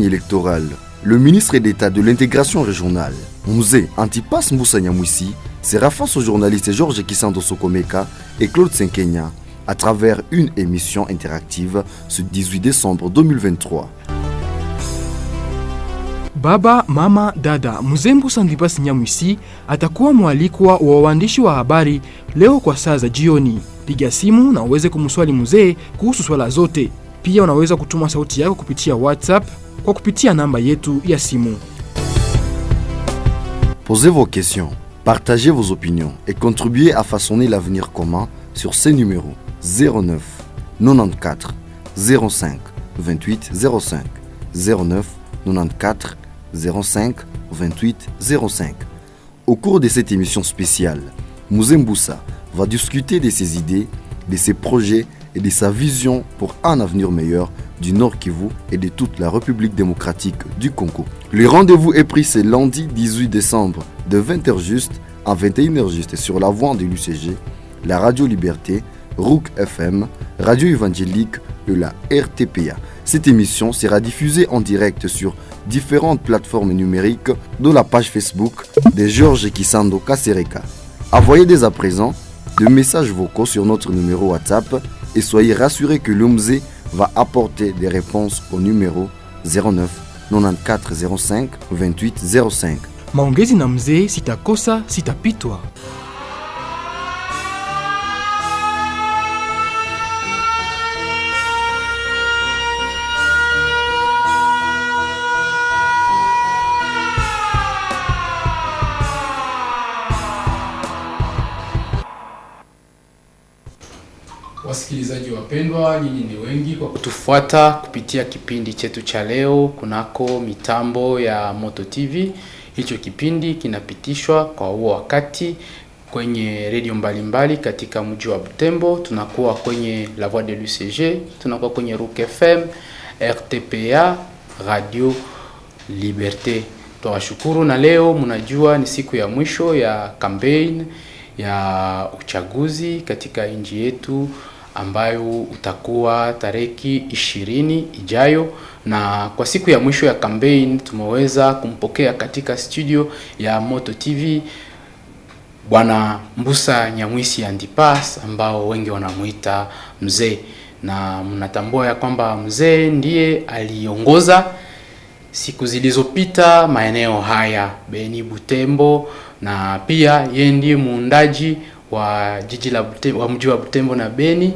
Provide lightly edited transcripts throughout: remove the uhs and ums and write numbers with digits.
électorale. Le ministre d'État de l'intégration régionale, Mzee Antipas Mbusa Nyamwisi, sera face aux journalistes Georges Kisando Sokomeka et Claude Senkenya à travers une émission interactive ce 18 décembre 2023. Baba, mama, dada, Mzee Mbusa Antipas Nyamwisi atakuwa mwalikwa wa waandishi wa habari leo kwa saa za jioni. Piga simu na uweze kumswali mzee kuhusu swala zote. Pia unaweza kutuma sauti yako kupitia WhatsApp kwa kupitia namba yetu ya simu. Posez vos questions, partagez vos opinions et contribuez à façonner l'avenir commun sur ces numéros 09 94 05 28 05 09 94 05 28 05. Au cours de cette émission spéciale, Mzee Mbusa va discuter de ses idées, de ses projets et de sa vision pour un avenir meilleur du Nord Kivu et de toute la République démocratique du Congo. Le rendez-vous est pris ce lundi 18 décembre de 20h juste à 21h juste sur la voie de l'UCG, la Radio Liberté, Rouk FM, Radio Évangélique et la RTPA. Cette émission sera diffusée en direct sur différentes plateformes numériques, dont la page Facebook de Georges Kisando Kasereka. Envoyez dès à présent des messages vocaux sur notre numéro WhatsApp et soyez rassurés que l'OMZE va apporter des réponses au numéro 09 94 05 28 05. Maongezi na mzee, sitakosa, sitapitwa. Wasikilizaji wapendwa, nyinyi ni wengi kwa kutufuata kupitia kipindi chetu cha leo kunako mitambo ya Moto TV. Hicho kipindi kinapitishwa kwa huo wakati kwenye redio mbalimbali katika mji wa Butembo. Tunakuwa kwenye La Voix de l'UCG, tunakuwa kwenye Rouk FM, RTPA, Radio Liberté. Tunawashukuru, na leo mnajua ni siku ya mwisho ya campaign ya uchaguzi katika nchi yetu ambayo utakuwa tariki 20 ijayo, na kwa siku ya mwisho ya campaign tumeweza kumpokea katika studio ya Moto TV Bwana Mbusa Nyamwisi Antipas, ambao wengi wanamuita mzee, na mnatambua ya kwamba mzee ndiye aliongoza siku zilizopita maeneo haya Beni, Butembo, na pia yeye ndiye muundaji wa jiji la Butembo, wa mji wa Butembo na Beni,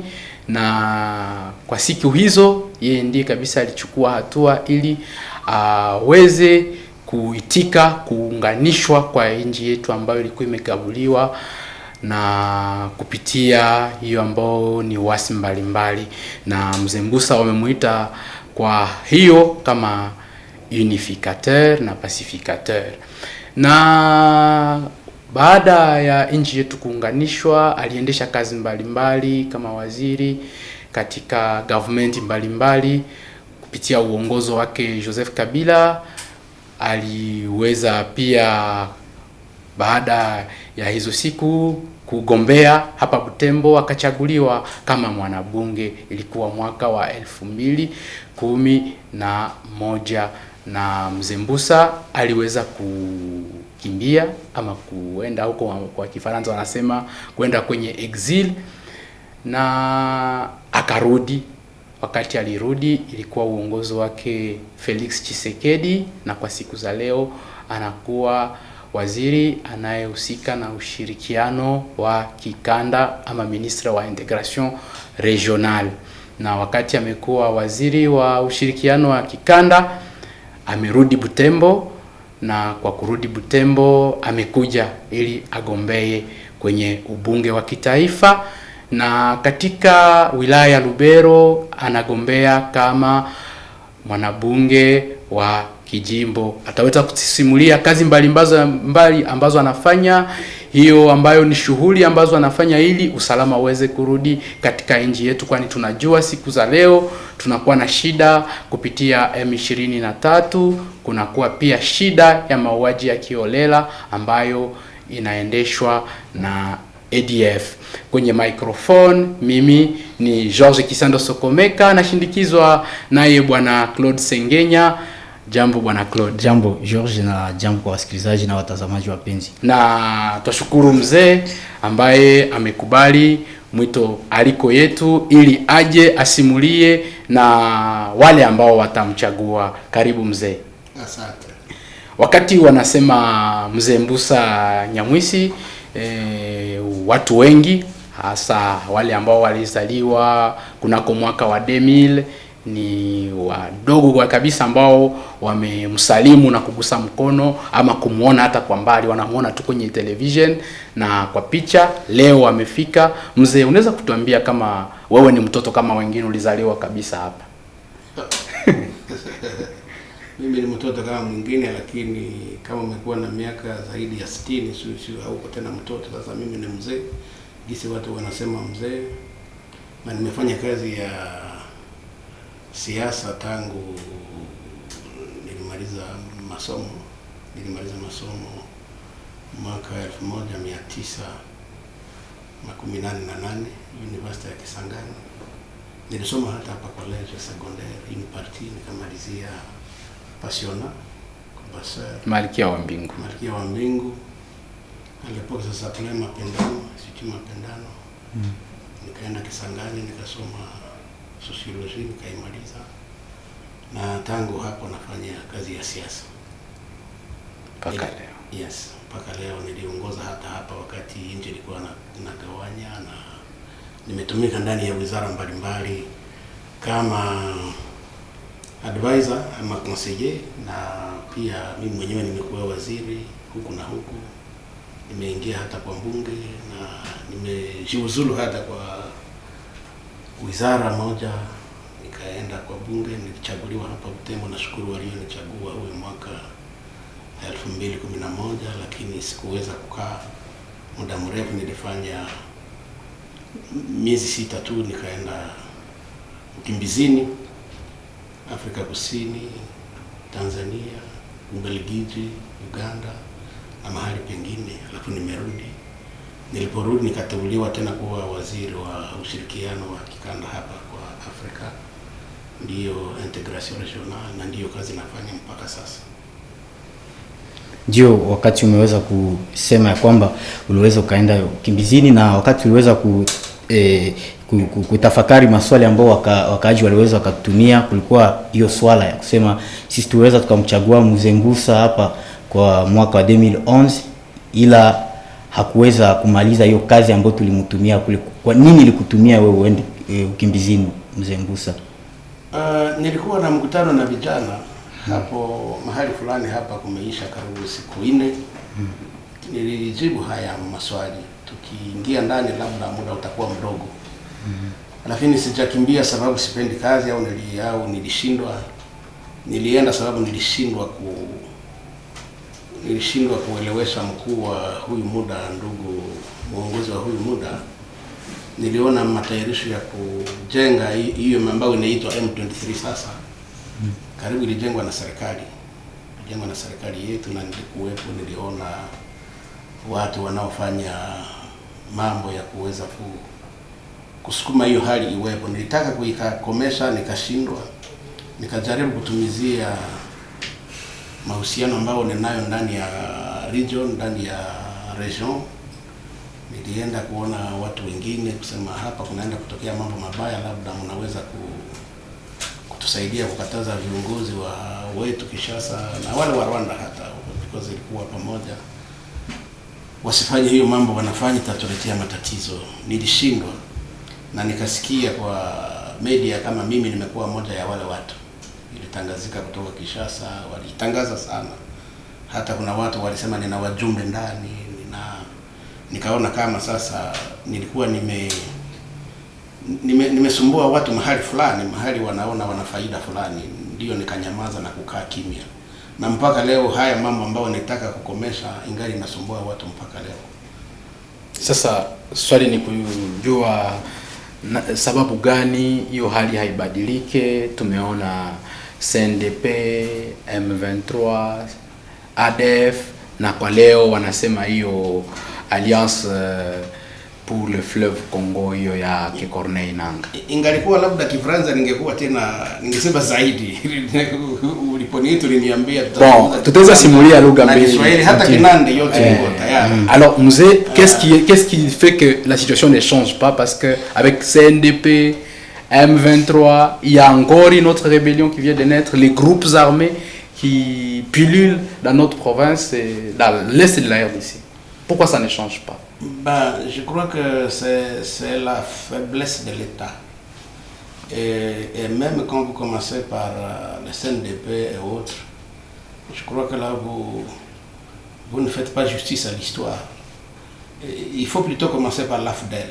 na kwa siku hizo yeye ndiye kabisa alichukua hatua ili aweze kuitika kuunganishwa kwa nchi yetu ambayo ilikuwa imegabuliwa na kupitia hiyo ambao ni wasi mbalimbali, na Mzee Mbusa wamemuita kwa hiyo kama unificateur na pacificateur. Na baada ya nchi yetu kuunganishwa, aliendesha kazi mbalimbali kama waziri katika government mbalimbali kupitia uongozo wake Joseph Kabila. Aliweza pia baada ya hizo siku kugombea hapa Butembo, akachaguliwa kama mwanabunge. Ilikuwa mwaka wa 2011, na Mzee Mbusa aliweza kukimbia ama kuenda huko, kwa Kifaransa wanasema kwenda kwenye exil, na akarudi. Wakati alirudi ilikuwa uongozi wake Felix Tshisekedi, na kwa siku za leo anakuwa waziri anayehusika na ushirikiano wa kikanda ama ministre wa integration regional. Na wakati amekuwa waziri wa ushirikiano wa kikanda, amerudi Butembo, na kwa kurudi Butembo amekuja ili agombee kwenye ubunge wa kitaifa, na katika wilaya ya Lubero anagombea kama mwanabunge wa kijimbo. Ataweza kusimulia kazi mbali ambazo anafanya, hiyo ambayo ni shughuli ambazo anafanya ili usalama uweze kurudi katika nchi yetu, kwani tunajua siku za leo tunakuwa na shida kupitia M23, kunakuwa pia shida ya mauaji ya kiolela ambayo inaendeshwa na ADF. Kwenye microphone mimi ni Georges Kisando Sokomeka, nashindikizwa naye bwana Claude Sengenya, Jambo bwana Claude. Jambo George, na jambo kwa wasikilizaji na watazamaji wapenzi. Na twashukuru mzee ambaye amekubali mwito aliko yetu ili aje asimulie na wale ambao watamchagua. Karibu mzee. Asante. Wakati wanasema mzee Mbusa Nyamwisi, watu wengi hasa wale ambao walizaliwa kunako mwaka wa 2000 ni wadogo kwa kabisa ambao wamemsalimu na kugusa mkono ama kumuona hata kwa mbali, wanamuona tu kwenye television na kwa picha. Leo amefika. Mzee, unaweza kutuambia kama wewe ni mtoto kama wengine, ulizaliwa kabisa hapa? Mimi ni mtoto kama mwingine, lakini kama umekuwa na miaka zaidi ya 60 sio hauko tena mtoto. Sasa mimi ni mzee, jinsi watu wanasema mzee, na nimefanya kazi ya siasa tangu nilimaliza masomo mwaka 1988 University ya Kisangani. Nilisoma hata hapa college secondaire in partie, nikamalizia Pasiona Kumbasser, Malkia wa Mbingu. Malkia wa Mbingu. Alipokuwa sasa pale Mapendano, Sitima Mapendano. Nikaenda Kisangani nikasoma sociology nikaimaliza. Na tangu hapo nafanya kazi ya siasa. Mpaka leo. Yes, mpaka leo. Niliongoza hata hapa wakati nchi ilikuwa inagawanya, na nimetumika ndani ya wizara mbalimbali kama advisor ama conseiller, na pia mimi mwenyewe nimekuwa waziri huku na huku. Nimeingia hata kwa bunge na nimejiuzulu hata kwa wizara moja, nikaenda kwa bunge, nilichaguliwa hapa Butembo. Nashukuru walionichagua huyo mwaka 2011, lakini sikuweza kukaa muda mrefu. Nilifanya miezi 6 tu, nikaenda ukimbizini Afrika Kusini, Tanzania, Ubelgiji, Uganda na mahali pengine, alafu nimerudi. Niliporudi nikateuliwa tena kuwa waziri wa ushirikiano wa kikanda hapa kwa Afrika, ndiyo integration regional, na ndiyo kazi nafanya mpaka sasa. Ndio, wakati umeweza kusema ya kwamba uliweza ukaenda ukimbizini, na wakati uliweza kutafakari maswali ambao wakaaji waliweza wakatumia, kulikuwa hiyo swala ya kusema sisi tuweza tukamchagua mzee Mbusa hapa kwa mwaka wa 2011, ila hakuweza kumaliza hiyo kazi ambayo tulimtumia kule. Kwa nini ilikutumia wewe uende ukimbizini mzee Mbusa? Nilikuwa na mkutano na vijana hapo mahali fulani hapa, kumeisha karibu siku 4. Nilijibu haya maswali, tukiingia ndani labda muda utakuwa mdogo. Lakini sijakimbia sababu sipendi kazi au nilishindwa. Nilienda sababu nilishindwa kuelewesha mkuu wa huyu muda, ndugu muongozi wa huyu muda. Niliona matayarisho ya kujenga hiyo ambayo inaitwa M23 sasa. Karibu ilijengwa na serikali. Ilijengwa na serikali yetu, na nilikuwepo. Niliona watu wanaofanya mambo ya kuweza kusukuma hiyo hali iwepo. Nilitaka kuikomesha, nikashindwa. Nikajaribu kutumizia mahusiano ambayo ninayo ndani ya region. Nilienda kuona watu wengine kusema hapa kunaenda kutokea mambo mabaya, labda mnaweza kutusaidia kukataza viongozi wetu Kinshasa na wale wa Rwanda hata, because ilikuwa pamoja, wasifanye hiyo mambo wanafanya, tatuletea matatizo. Nilishindwa, na nikasikia kwa media kama mimi nimekuwa moja ya wale watu. Ilitangazika kutoka Kinshasa, walitangaza sana. Hata kuna watu walisema nina wajumbe ndani, nikaona kama sasa nilikuwa nimesumbua watu mahali fulani, mahali wanaona wana faida fulani, ndio nikanyamaza na kukaa kimya. Na mpaka leo haya mambo ambayo nitaka kukomesha ingali nasumbua watu mpaka leo. Sasa swali ni kujua sababu gani hiyo hali haibadilike. Tumeona CNDP, M23, ADF, na kwa leo wanasema hiyo Alliance pour le fleuve Congo hiyo ya Corneille Nangaa. Ingalikuwa labda Kifaransa ningekuwa tena ningesema zaidi. Uliponiita uliniambia tutaweza simulia lugha mbili. Kiswahili hata Kinande yote iko tayari. Alors mzee, qu'est-ce qui fait que la situation ne change pas, parce que avec CNDP, M23, il y a encore une autre rébellion qui vient de naître, les groupes armés qui pullulent dans notre province et dans l'est de la RDC. Pourquoi ça ne change pas? Je crois que c'est la faiblesse de l'État. Et même quand vous commencez par le CNDP et autres, je crois que là, vous ne faites pas justice à l'histoire. Il faut plutôt commencer par l'AFDEL,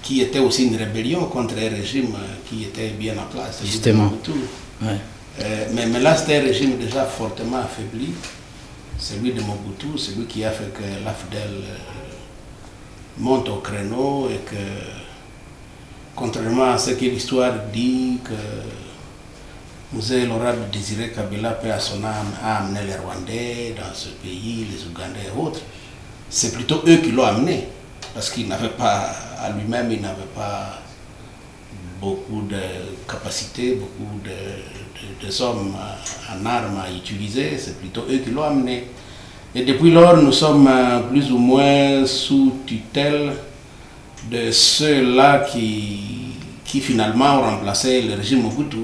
qui était aussi une rébellion contre un régime qui était bien en place. Justement. Ouais. Mais là, c'était un régime déjà fortement affaibli. Celui de Mobutu, celui qui a fait que l'AFDEL monte au créneau et que, contrairement à ce que l'histoire dit, que Mzee l'honorable Désiré Kabila, paix à son âme, a amené les Rwandais dans ce pays, les Ougandais et autres, c'est plutôt eux qui l'ont amené, parce qu'il n'avait pas, à lui-même, il n'avait pas beaucoup de capacités, beaucoup de hommes en armes à utiliser, c'est plutôt eux qui l'ont amené. Et depuis lors, nous sommes plus ou moins sous tutelle de ceux-là qui finalement ont remplacé le régime Mobutu,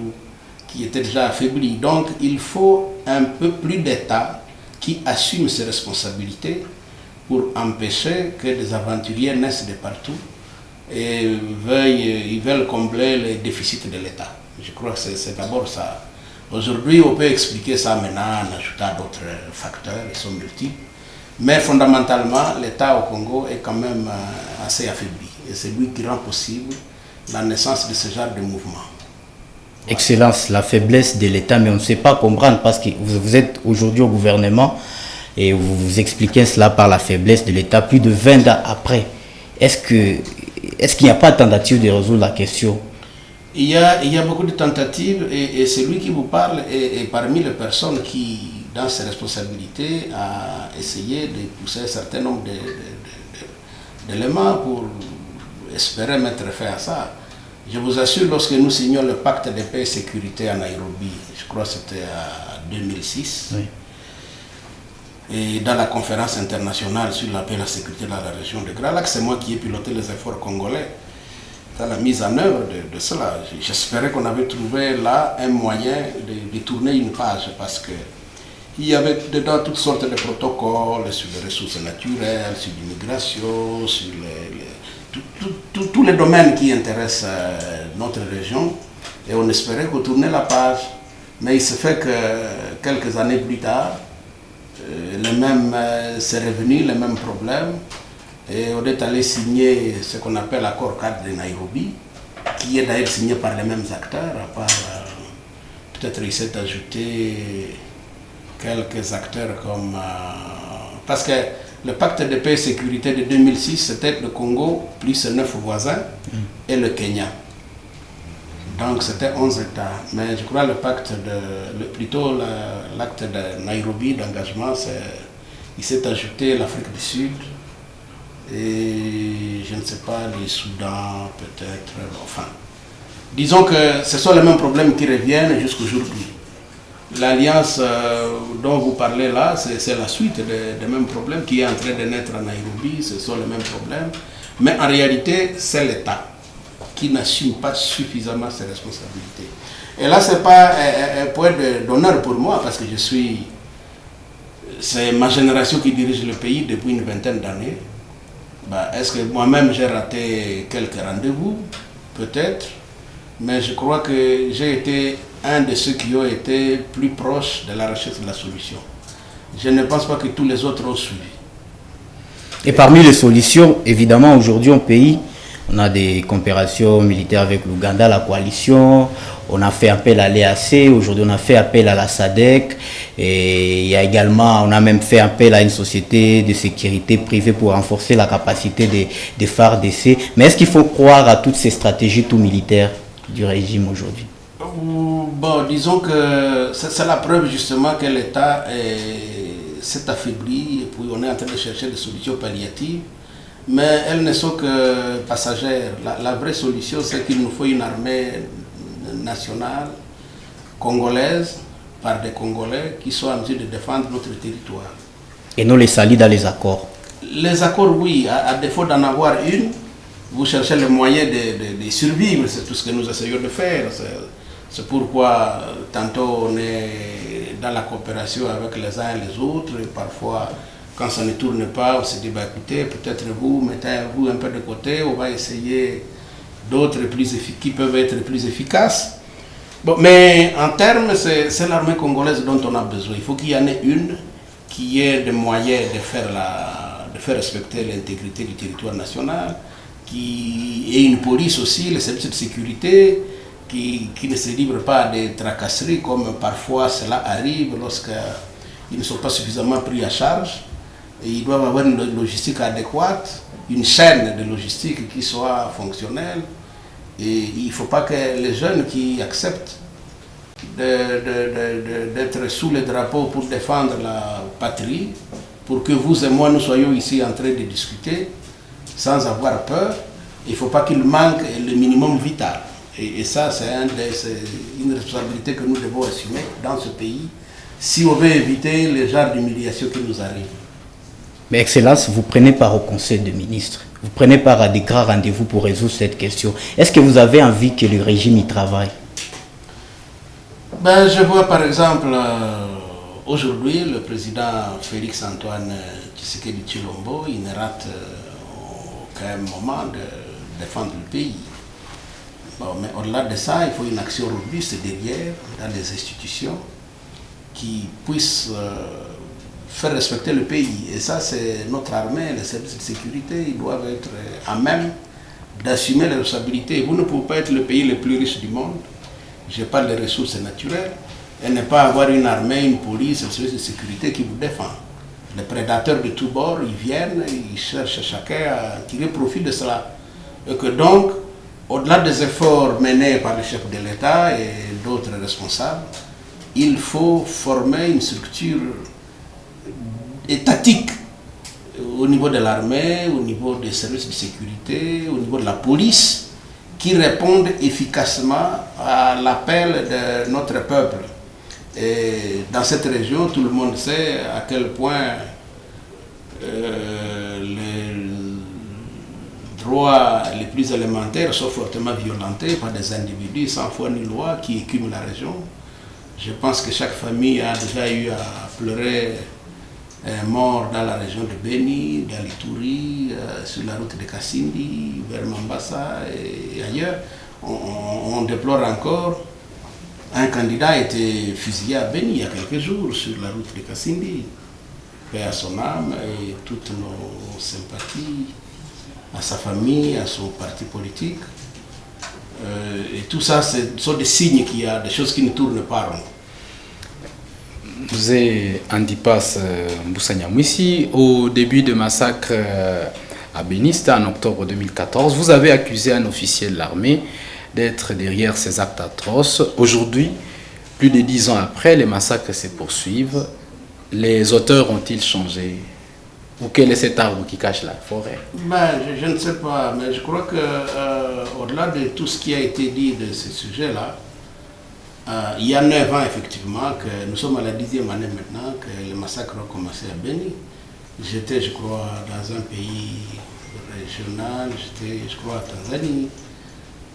qui était déjà affaibli. Donc il faut un peu plus d'État qui assume ses responsabilités pour empêcher que des aventuriers naissent de partout et ils veulent combler les déficits de l'État. Je crois que c'est d'abord ça. Aujourd'hui, on peut expliquer ça maintenant en ajoutant d'autres facteurs, ils sont multiples. Mais fondamentalement, l'État au Congo est quand même assez affaibli. Et c'est lui qui rend possible la naissance de ce genre de mouvement. Excellence, la faiblesse de l'État, mais on ne sait pas comprendre parce que vous êtes aujourd'hui au gouvernement et vous expliquez cela par la faiblesse de l'État plus de 20 ans après. Est-ce qu'il n'y a pas de tentative de résoudre la question? Il y a beaucoup de tentatives et celui qui vous parle est parmi les personnes qui, dans ses responsabilités, a essayé de pousser un certain nombre d'éléments pour espérer mettre fin à ça. Je vous assure, lorsque nous signions le pacte de paix et sécurité à Nairobi, je crois que c'était en 2006, oui. Et dans la conférence internationale sur la paix et la sécurité dans la région de Grand Lac, c'est moi qui ai piloté les efforts congolais dans la mise en œuvre de cela. J'espérais qu'on avait trouvé là un moyen de tourner une page parce que il y avait dedans toutes sortes de protocoles sur les ressources naturelles, sur l'immigration, sur tous les domaines qui intéressent notre région. Et on espérait qu'on tournait la page. Mais il se fait que quelques années plus tard, c'est revenu, les mêmes problèmes. Et on est allé signer ce qu'on appelle l'accord cadre de Nairobi, qui est d'ailleurs signé par les mêmes acteurs, à part peut-être il s'est ajouté quelques acteurs comme... parce que le pacte de paix et sécurité de 2006, c'était le Congo, plus 9 voisins, et le Kenya. Donc c'était 11 États. Mais je crois le pacte plutôt l'acte de Nairobi d'engagement, il s'est ajouté l'Afrique du Sud, et je ne sais pas, les Soudan peut-être, enfin. Disons que ce sont les mêmes problèmes qui reviennent jusqu'aujourd'hui. L'alliance dont vous parlez là, c'est la suite des mêmes problèmes qui est en train de naître à Nairobi, ce sont les mêmes problèmes. Mais en réalité, c'est l'État qui n'assume pas suffisamment ses responsabilités. Et là, ce n'est pas un point d'honneur pour moi, parce que c'est ma génération qui dirige le pays depuis une vingtaine d'années. Est-ce que moi-même j'ai raté quelques rendez-vous? Peut-être. Mais je crois que j'ai été un de ceux qui ont été plus proches de la recherche de la solution. Je ne pense pas que tous les autres ont suivi. Et parmi les solutions, évidemment, aujourd'hui au pays, on a des coopérations militaires avec l'Ouganda, la coalition, on a fait appel à l'EAC, aujourd'hui on a fait appel à la SADC, et il y a également, on a même fait appel à une société de sécurité privée pour renforcer la capacité des FARDC. Mais est-ce qu'il faut croire à toutes ces stratégies tout militaires du régime aujourd'hui? Bon, disons que c'est la preuve justement que l'État s'est affaibli et puis on est en train de chercher des solutions palliatives. mais elles ne sont que passagères. La vraie solution, c'est qu'il nous faut une armée nationale, congolaise, par des Congolais, qui soient en mesure de défendre notre territoire. Et non les salis dans les accords. Les accords, oui, à défaut d'en avoir une, vous cherchez le moyen de survivre, c'est tout ce que nous essayons de faire. C'est pourquoi tantôt on est dans la coopération avec les uns et les autres, et parfois quand ça ne tourne pas, on se dit bah, écoutez, peut-être vous mettez-vous un peu de côté, on va essayer d'autres qui peuvent être plus efficaces. Bon, mais en termes, c'est l'armée congolaise dont on a besoin. Il faut qu'il y en ait une qui ait des moyens de faire respecter l'intégrité du territoire national, qui ait une police aussi, les services de sécurité, qui ne se livrent pas à des tracasseries comme parfois cela arrive lorsqu'ils ne sont pas suffisamment pris à charge. Et ils doivent avoir une logistique adéquate, une chaîne de logistique qui soit fonctionnelle. Et il ne faut pas que les jeunes qui acceptent d'être sous le drapeau pour défendre la patrie, pour que vous et moi nous soyons ici en train de discuter sans avoir peur, il ne faut pas qu'il manque le minimum vital. Et ça, c'est une responsabilité que nous devons assumer dans ce pays si on veut éviter les genres d'humiliation qui nous arrivent. Mais Excellence, vous prenez part au Conseil des ministres, vous prenez part à des grands rendez-vous pour résoudre cette question. Est-ce que vous avez envie que le régime y travaille? Ben, je vois par exemple aujourd'hui le président Félix Antoine Tshisekedi Tshilombo, il ne rate aucun moment de défendre le pays. Bon, mais au-delà de ça, il faut une action robuste derrière, dans les institutions, qui puissent faire respecter le pays. Et ça, c'est notre armée, les services de sécurité, ils doivent être à même d'assumer les responsabilités. Vous ne pouvez pas être le pays le plus riche du monde, je parle des ressources naturelles, et ne pas avoir une armée, une police, un service de sécurité qui vous défend. Les prédateurs de tous bords, ils viennent, ils cherchent chacun à tirer profit de cela. Et que donc, au-delà des efforts menés par le chef de l'État et d'autres responsables, il faut former une structure étatique au niveau de l'armée, au niveau des services de sécurité, au niveau de la police, qui répondent efficacement à l'appel de notre peuple. Et dans cette région, tout le monde sait à quel point les droits les plus élémentaires sont fortement violentés par des individus sans foi ni loi qui écument la région. Je pense que chaque famille a déjà eu à pleurer un mort dans la région de Beni, d'Alituri, sur la route de Kassindi, vers Mombasa et ailleurs. On déplore encore. Un candidat a été fusillé à Beni il y a quelques jours sur la route de Kassindi. Paix à son âme et toutes nos sympathies à sa famille, à son parti politique. Et tout ça, ce sont des signes qu'il y a des choses qui ne tournent pas rond. Mzee Andipas Mbusa Nyamwisi, au début du massacre à Béniste en octobre 2014, vous avez accusé un officier de l'armée d'être derrière ces actes atroces. Aujourd'hui, plus de 10 ans après, les massacres se poursuivent. Les auteurs ont-ils changé? Ou quel est cet arbre qui cache la forêt? Ben, je ne sais pas, mais je crois que au-delà de tout ce qui a été dit de ce sujet-là, il y a 9 ans effectivement, que nous sommes à la 10e année maintenant que le massacre a commencé à Beni. J'étais, je crois, dans un pays régional, j'étais, je crois, à Tanzanie.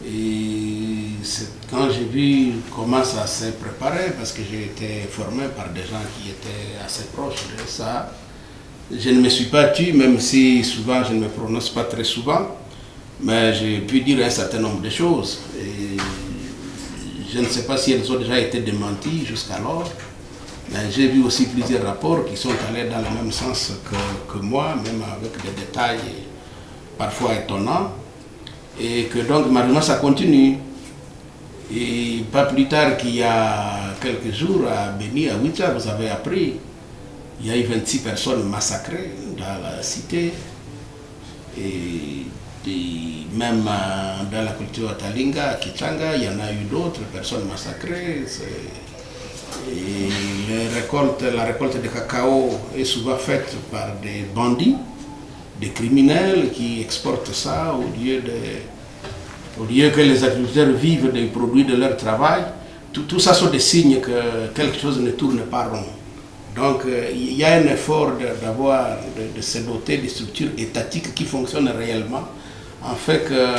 Et quand j'ai vu comment ça s'est préparé, parce que j'ai été formé par des gens qui étaient assez proches de ça, je ne me suis pas tué, même si souvent je ne me prononce pas très souvent, mais j'ai pu dire un certain nombre de choses. Et je ne sais pas si elles ont déjà été démenties jusqu'alors, mais j'ai vu aussi plusieurs rapports qui sont allés dans le même sens que moi, même avec des détails parfois étonnants. Et que donc malheureusement ça continue. Et pas plus tard qu'il y a quelques jours à Beni, à Ouicha, vous avez appris, il y a eu 26 personnes massacrées dans la cité. Et même dans la culture Talinga, à Kichanga, il y en a eu d'autres personnes massacrées. Et la récolte de cacao est souvent faite par des bandits des criminels qui exportent ça au lieu que les agriculteurs vivent des produits de leur travail. Tout ça sont des signes que quelque chose ne tourne pas rond. Donc il y a un effort de se doter de structures étatiques qui fonctionnent réellement, en fait que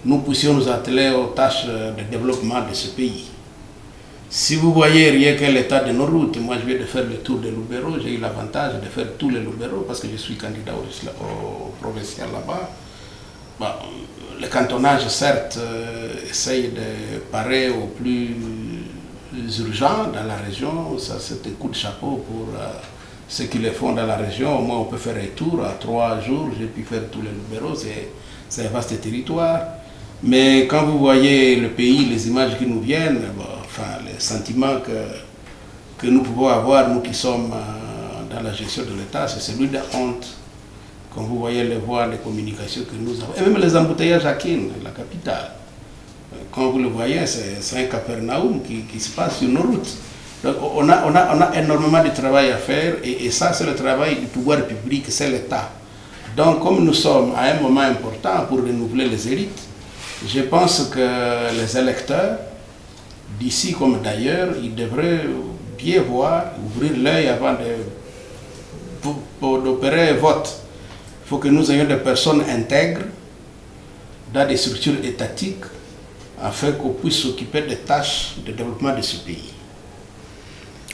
nous puissions nous atteler aux tâches de développement de ce pays. Si vous voyez rien que l'état de nos routes, moi je viens de faire le tour de Lubero, j'ai eu l'avantage de faire tous les Lubero parce que je suis candidat au provincial là-bas. Bon, le cantonnage, certes, essaye de parer au plus urgent dans la région. Ça, c'est un coup de chapeau pour ceux qui le font dans la région. Au moins, on peut faire un tour. À 3 jours, j'ai pu faire tous les Lubero. C'est un vaste territoire. Mais quand vous voyez le pays, les images qui nous viennent, bon, enfin, les sentiments que nous pouvons avoir, nous qui sommes dans la gestion de l'État, c'est celui de honte. Quand vous voyez les voies de communication que nous avons, et même les embouteillages à Kin, la capitale, quand vous le voyez, c'est un Capernaum qui se passe sur nos routes. Donc on a énormément de travail à faire, et ça c'est le travail du pouvoir public, c'est l'État. Donc comme nous sommes à un moment important pour renouveler les élites, je pense que les électeurs, d'ici comme d'ailleurs, ils devraient bien voir, ouvrir l'œil avant d'opérer un vote. Il faut que nous ayons des personnes intègres dans des structures étatiques afin qu'on puisse s'occuper des tâches de développement de ce pays.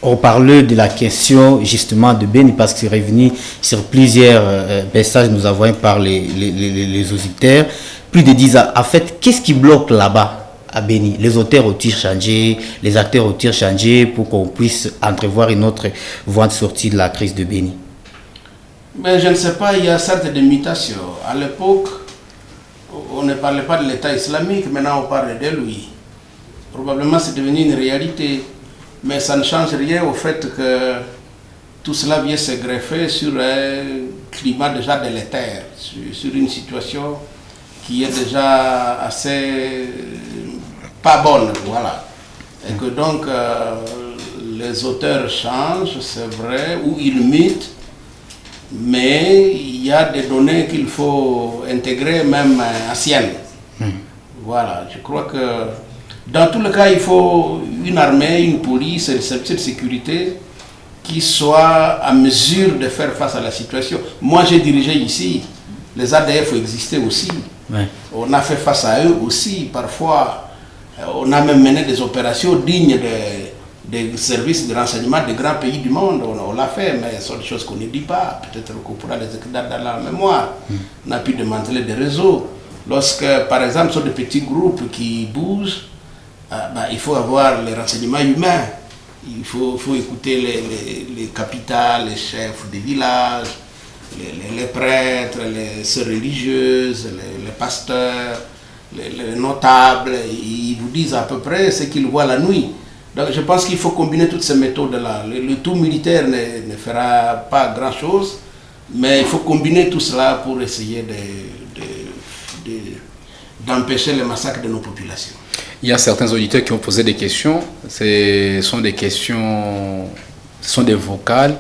On parlait de la question justement de Beni parce que c'est revenu sur plusieurs messages nous envoyés par les auditeurs. Plus de 10 ans. En fait, qu'est-ce qui bloque là-bas à Beni? Les auteurs ont-ils changé? Les acteurs ont-ils changé pour qu'on puisse entrevoir une autre voie de sortie de la crise de Beni? Mais je ne sais pas, il y a certes des mutations. À l'époque, on ne parlait pas de l'État islamique, maintenant on parle de lui. Probablement c'est devenu une réalité, mais ça ne change rien au fait que tout cela vient se greffer sur un climat déjà délétère, sur une situation qui est déjà assez pas bonne, voilà. Et que donc les auteurs changent, c'est vrai, ou ils mutent, mais il y a des données qu'il faut intégrer même anciennes. Voilà, je crois que dans tous les cas, il faut une armée, une police, un service de sécurité qui soit à mesure de faire face à la situation. Moi, j'ai dirigé ici, les ADF existaient aussi. Ouais. On a fait face à eux aussi, parfois. On a même mené des opérations dignes des services de renseignement des grands pays du monde. On l'a fait, mais ce sont des choses qu'on ne dit pas. Peut-être qu'on pourra les écrire dans la mémoire. On a pu démanteler des réseaux. Lorsque, par exemple, ce sont des petits groupes qui bougent, il faut avoir les renseignements humains. Il faut écouter les capitales, les chefs des villages, les prêtres, les sœurs religieuses, les pasteurs, les notables. Ils vous disent à peu près ce qu'ils voient la nuit. Donc je pense qu'il faut combiner toutes ces méthodes-là. Le tout militaire ne fera pas grand-chose, mais il faut combiner tout cela pour essayer d'empêcher le massacre de nos populations. Il y a certains auditeurs qui ont posé des questions. Ce sont des questions, ce sont des vocales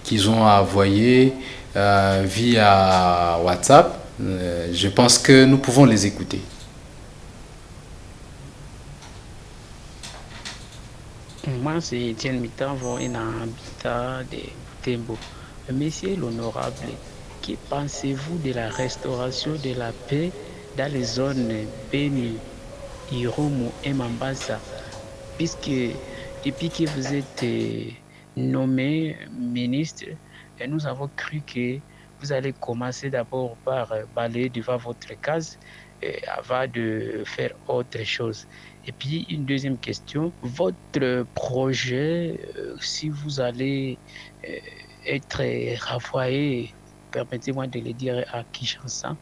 qu'ils ont envoyées via WhatsApp. Je pense que nous pouvons les écouter. Moi, c'est Etienne Mitanvo, un habitant de Tembo. Monsieur l'honorable, que pensez-vous de la restauration de la paix dans les zones Beni, Irumu et Mambasa, puisque depuis que vous êtes nommé ministre, nous avons cru que vous allez commencer d'abord par balayer devant votre case avant de faire autre chose. Et puis une deuxième question, votre projet, si vous allez être renvoyé, permettez-moi de le dire, à Kinshasa,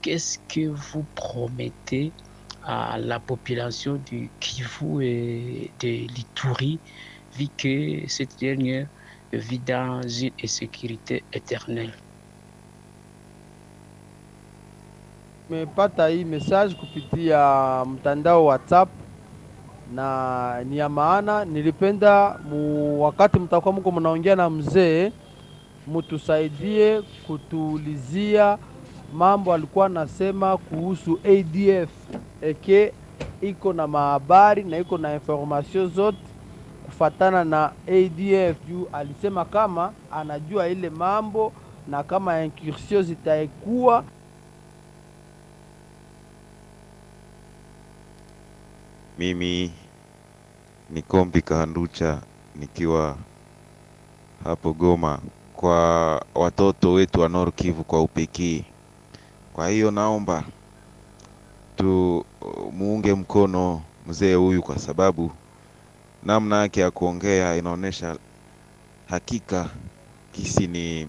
qu'est-ce que vous promettez à la population du Kivu et de l'Ituri, vu que cette dernière vit dans une insécurité éternelle? Nimepata hii message kupitia mtandao WhatsApp na ni ya maana. Nilipenda wakati mtakuwa mko mnaongea na mzee mutusaidie kutuulizia mambo alikuwa nasema kuhusu ADF eke iko na mahabari na iko na information zote kufatana na ADF. Juu alisema kama anajua ile mambo na kama incursion zitaekuwa. Mimi ni Kombi Kahanducha nikiwa hapo Goma kwa watoto wetu wa Nord Kivu kwa upekee. Kwa hiyo naomba muunge mkono mzee huyu kwa sababu namna yake ya kuongea inaonesha hakika kisi ni.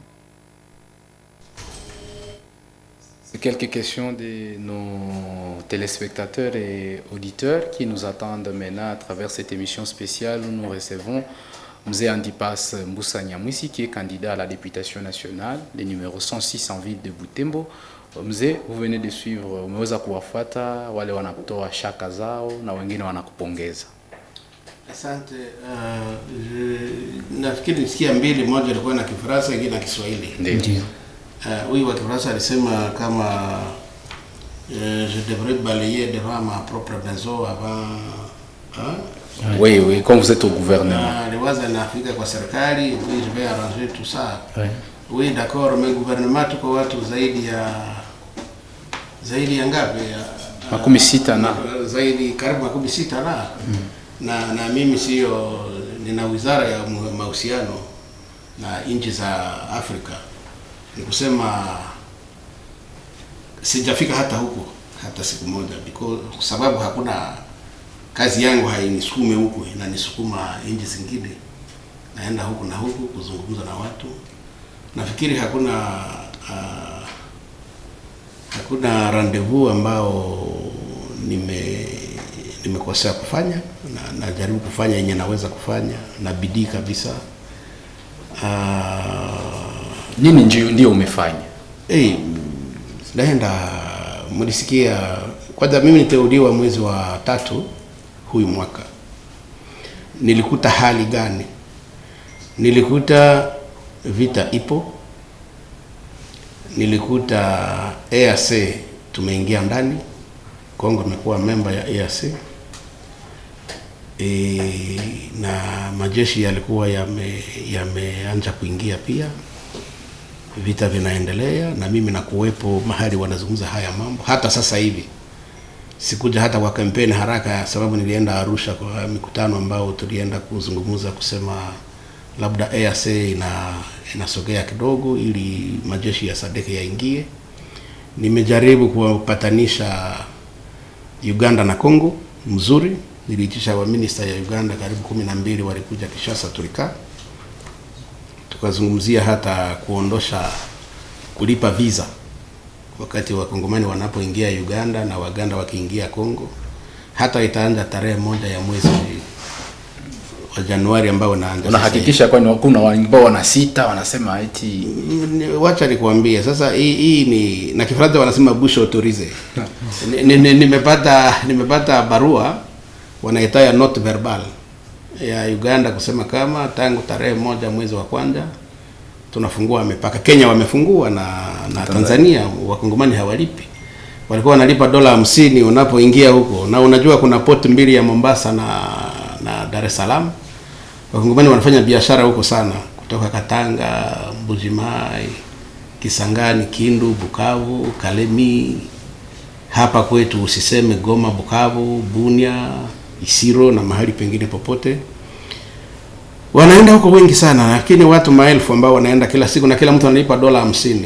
C'est quelques questions de nos téléspectateurs et auditeurs qui nous attendent maintenant à travers cette émission spéciale où nous recevons Mzee Antipas Mbusa Nyamwisi qui est candidat à la députation nationale, le numéro 106 en ville de Butembo. Mzee, vous venez de suivre, umeweza kuwafuata wale wanatoa shaka zao na wengine wanakupongeza. Asante. Nafikiri nisikia mbili, moja ilikuwa na Kifaransa nyingine na Kiswahili. Ndio. Huyu wa Kifaransa alisema kama je devrais balayer devant ma propre maison avant Oui, oui, quand vous êtes au gouvernement. Aliwaza na Afrika kwa serikali, oui, je vais arranger tout ça. Oui, d'accord, mais gouvernement tuko watu zaidi ya ngapi? Makumi sita na zaidi karibu makumi sita na mimi sio, nina wizara ya mahusiano na nchi za Afrika. Ni kusema sijafika hata huko hata siku moja, because sababu hakuna kazi yangu hainisukume huko, inanisukuma nchi zingine. Naenda huko na huko kuzungumza na watu. Nafikiri hakuna rendezvous ambao nimekosea kufanya, na najaribu kufanya yenye naweza kufanya na bidii kabisa. Nini ndio umefanya? Naenda mlisikia kwanza, mimi niteuliwa mwezi wa 3 huyu mwaka. Nilikuta hali gani? Nilikuta vita ipo, nilikuta EAC tumeingia ndani, Kongo imekuwa member ya EAC, na majeshi yalikuwa yameanza kuingia pia, vita vinaendelea, na mimi nakuwepo mahali wanazungumza haya mambo. Hata sasa hivi sikuja hata kwa kampeni haraka, sababu nilienda Arusha kwa mikutano ambao tulienda kuzungumza kusema labda EAC inasogea kidogo ili majeshi ya SADC yaingie. Nimejaribu kuwapatanisha Uganda na Kongo mzuri. Niliitisha wa minister ya Uganda karibu 12 walikuja Kinshasa, tukazungumzia hata kuondosha kulipa visa wakati wa Kongomani wanapoingia Uganda na Waganda wakiingia Kongo. Hata itaanza tarehe 1 ya mwezi wa Januari ambao naanza. Unahakikisha kwani kuna ambao wanasita wanasema eti wacha nikwambie sasa, hii ni na Kifaransa wanasema bouche autorisée. Nimepata barua wanaita ya note verbal ya Uganda kusema kama tangu tarehe 1 mwezi wa kwanza tunafungua mipaka. Kenya wamefungua na Tanzania Wakongomani hawalipi. Walikuwa wanalipa $50 unapoingia huko, na unajua kuna port mbili ya Mombasa na Dar es Salaam. Wakongomani wanafanya biashara huko sana, kutoka Katanga, Mbujimai, Kisangani, Kindu, Bukavu, Kalemi, hapa kwetu usiseme Goma, Bukavu, Bunia, Isiro na mahali pengine popote. Wanaenda huko wengi sana, lakini watu maelfu ambao wanaenda kila siku na kila mtu analipa $50.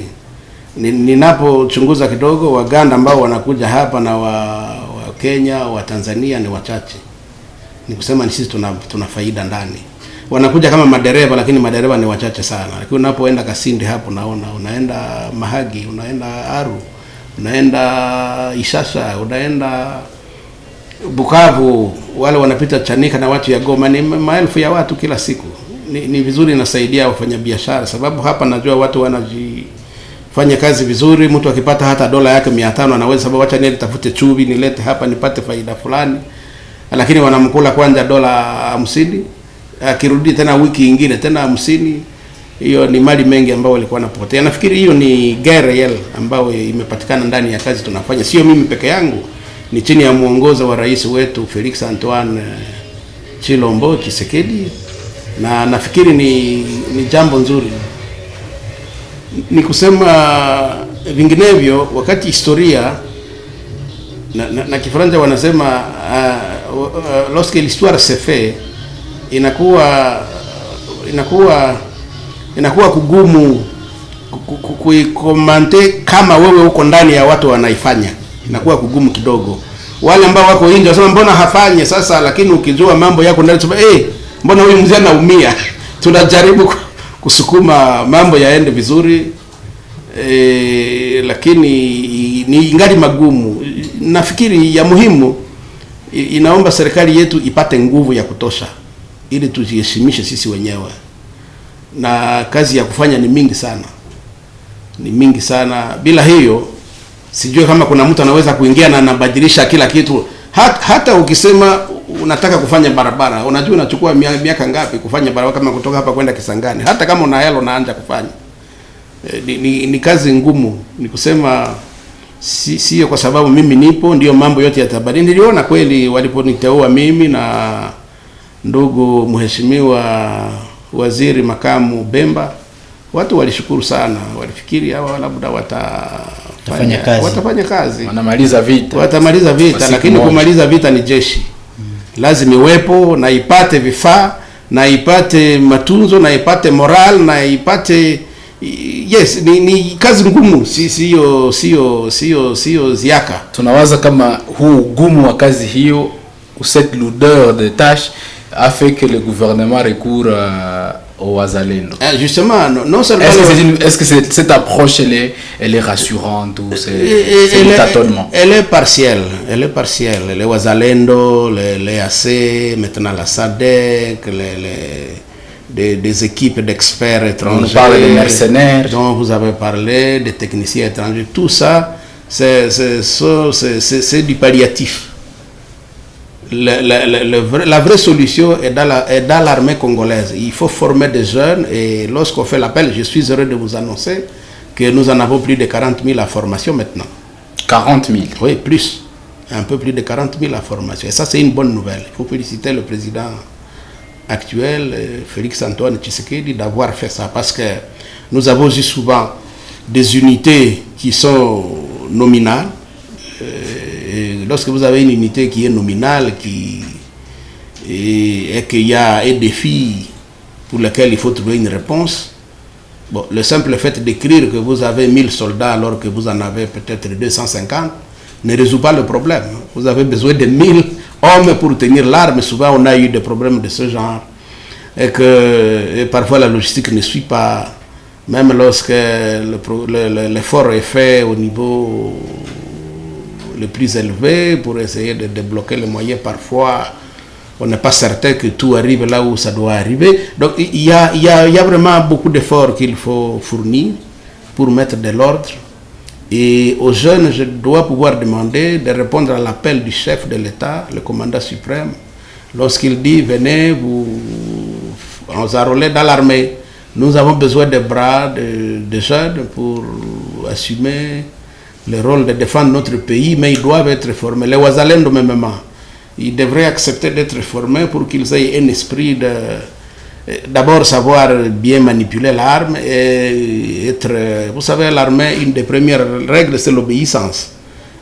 Ninapochunguza kidogo, Waganda ambao wanakuja hapa na wa Kenya, wa Tanzania ni wachache. Ni kusema ni sisi tuna faida ndani. Wanakuja kama madereva, lakini madereva ni wachache sana. Lakini unapoenda Kasindi hapo naona, unaenda Mahagi, unaenda Aru, unaenda Ishasha, unaenda Bukavu, wale wanapita Chanika na watu ya Goma, ni maelfu ya watu kila siku. Ni vizuri, inasaidia wafanya biashara, sababu hapa najua watu wanajifanya kazi vizuri. Mtu akipata hata dola yake 500 anaweza, sababu acha nitafute chumvi nilete hapa nipate faida fulani, lakini wanamkula kwanza $50, akirudi tena wiki nyingine tena $50. hiyo ni mali mengi ambayo walikuwa wanapotea. Nafikiri hiyo ni guerre réelle ambayo imepatikana ndani ya kazi tunafanya, sio mimi peke yangu, ni chini ya mwongozo wa rais wetu Felix Antoine Chilombo Tshisekedi, na nafikiri ni jambo nzuri. Ni kusema vinginevyo, wakati historia na Kifaransa wanasema lorsque l'histoire se fait, inakuwa kugumu kuikomante kama wewe uko ndani ya watu wanaifanya, inakuwa kugumu kidogo. Wale ambao wako nje wasema mbona hafanye sasa, lakini ukijua mambo yako ndani sema mbona huyu mzee anaumia. Tunajaribu kusukuma mambo yaende vizuri, lakini ni ingali magumu. Nafikiri ya muhimu, inaomba serikali yetu ipate nguvu ya kutosha ili tujiheshimishe sisi wenyewe, na kazi ya kufanya ni mingi sana. Bila hiyo sijui kama kuna mtu anaweza kuingia na anabadilisha kila kitu. Hata ukisema unataka kufanya barabara, unajua unachukua miaka ngapi kufanya barabara, kama kutoka hapa kwenda Kisangani. Hata kama una hela unaanza kufanya, ni kazi ngumu. Ni kusema sio kwa sababu mimi nipo ndio mambo yote yatabadilika. Niliona kweli waliponiteua mimi na ndugu mheshimiwa waziri makamu Bemba, watu walishukuru sana, walifikiri hawa labda watafanya kazi, watamaliza vita, lakini kumaliza vita ni jeshi. Lazima iwepo na ipate vifaa na ipate matunzo na ipate moral na ipate yes, ni kazi ngumu, sio ziaka. Tunawaza kama huu ugumu wa kazi hiyo, cette lourdeur de tâche a fait que le gouvernement recourt au wazalendo. Justement, non seulement est-ce que cette approche elle est rassurante ou c'est un tâtonnement? Elle est partielle. Les wazalendo, les AC, maintenant la SADC, des équipes d'experts étrangers. On parle des mercenaires dont vous avez parlé, des techniciens étrangers. Tout ça, c'est du palliatif. La vraie solution est dans l'armée congolaise. Il faut former des jeunes, et lorsqu'on fait l'appel, je suis heureux de vous annoncer que nous en avons plus de 40 000 à formation maintenant. 40 000? Oui, plus. Un peu plus de 40 000 à formation. Et ça, c'est une bonne nouvelle. Il faut féliciter le président actuel, Félix Antoine Tshisekedi, d'avoir fait ça. Parce que nous avons eu souvent des unités qui sont nominales. Et lorsque vous avez une unité qui est nominale et qu'il y a un défi pour lequel il faut trouver une réponse, bon, le simple fait d'écrire que vous avez 1000 soldats alors que vous en avez peut-être 250 ne résout pas le problème. Vous avez besoin de 1000 hommes pour tenir l'arme. Souvent on a eu des problèmes de ce genre et parfois la logistique ne suit pas, même lorsque l'effort est fait au niveau le plus élevé pour essayer de débloquer les moyens. Parfois on n'est pas certain que tout arrive là où ça doit arriver. Donc il y a vraiment beaucoup d'efforts qu'il faut fournir pour mettre de l'ordre. Et aux jeunes, je dois pouvoir demander de répondre à l'appel du chef de l'État, le commandant suprême, lorsqu'il dit venez vous enrôler dans l'armée. Nous avons besoin de bras, de jeunes pour assumer le rôle de défendre notre pays, mais ils doivent être formés. Les Wazalendo même, ils devraient accepter d'être formés pour qu'ils aient un esprit de d'abord savoir bien manipuler l'arme et être, vous savez, l'armée, une des premières règles, c'est l'obéissance.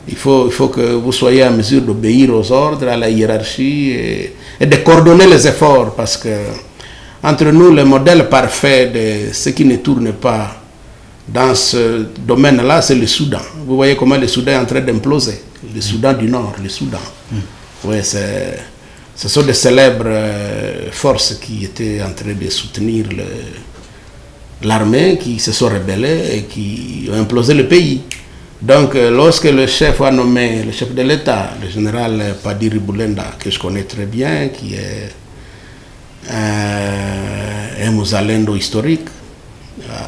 Il faut que vous soyez en mesure d'obéir aux ordres, à la hiérarchie et de coordonner les efforts, parce que entre nous, le modèle parfait de ce qui ne tourne pas dans ce domaine-là, c'est le Soudan. Vous voyez comment le Soudan est en train d'imploser. Le Soudan du Nord, le Soudan. Oui, ce sont des célèbres forces qui étaient en train de soutenir l'armée, qui se sont rebellées et qui ont implosé le pays. Donc, lorsque le chef a nommé, le chef de l'État, le général Padiri Boulenda, que je connais très bien, qui est un Mozalendo historique,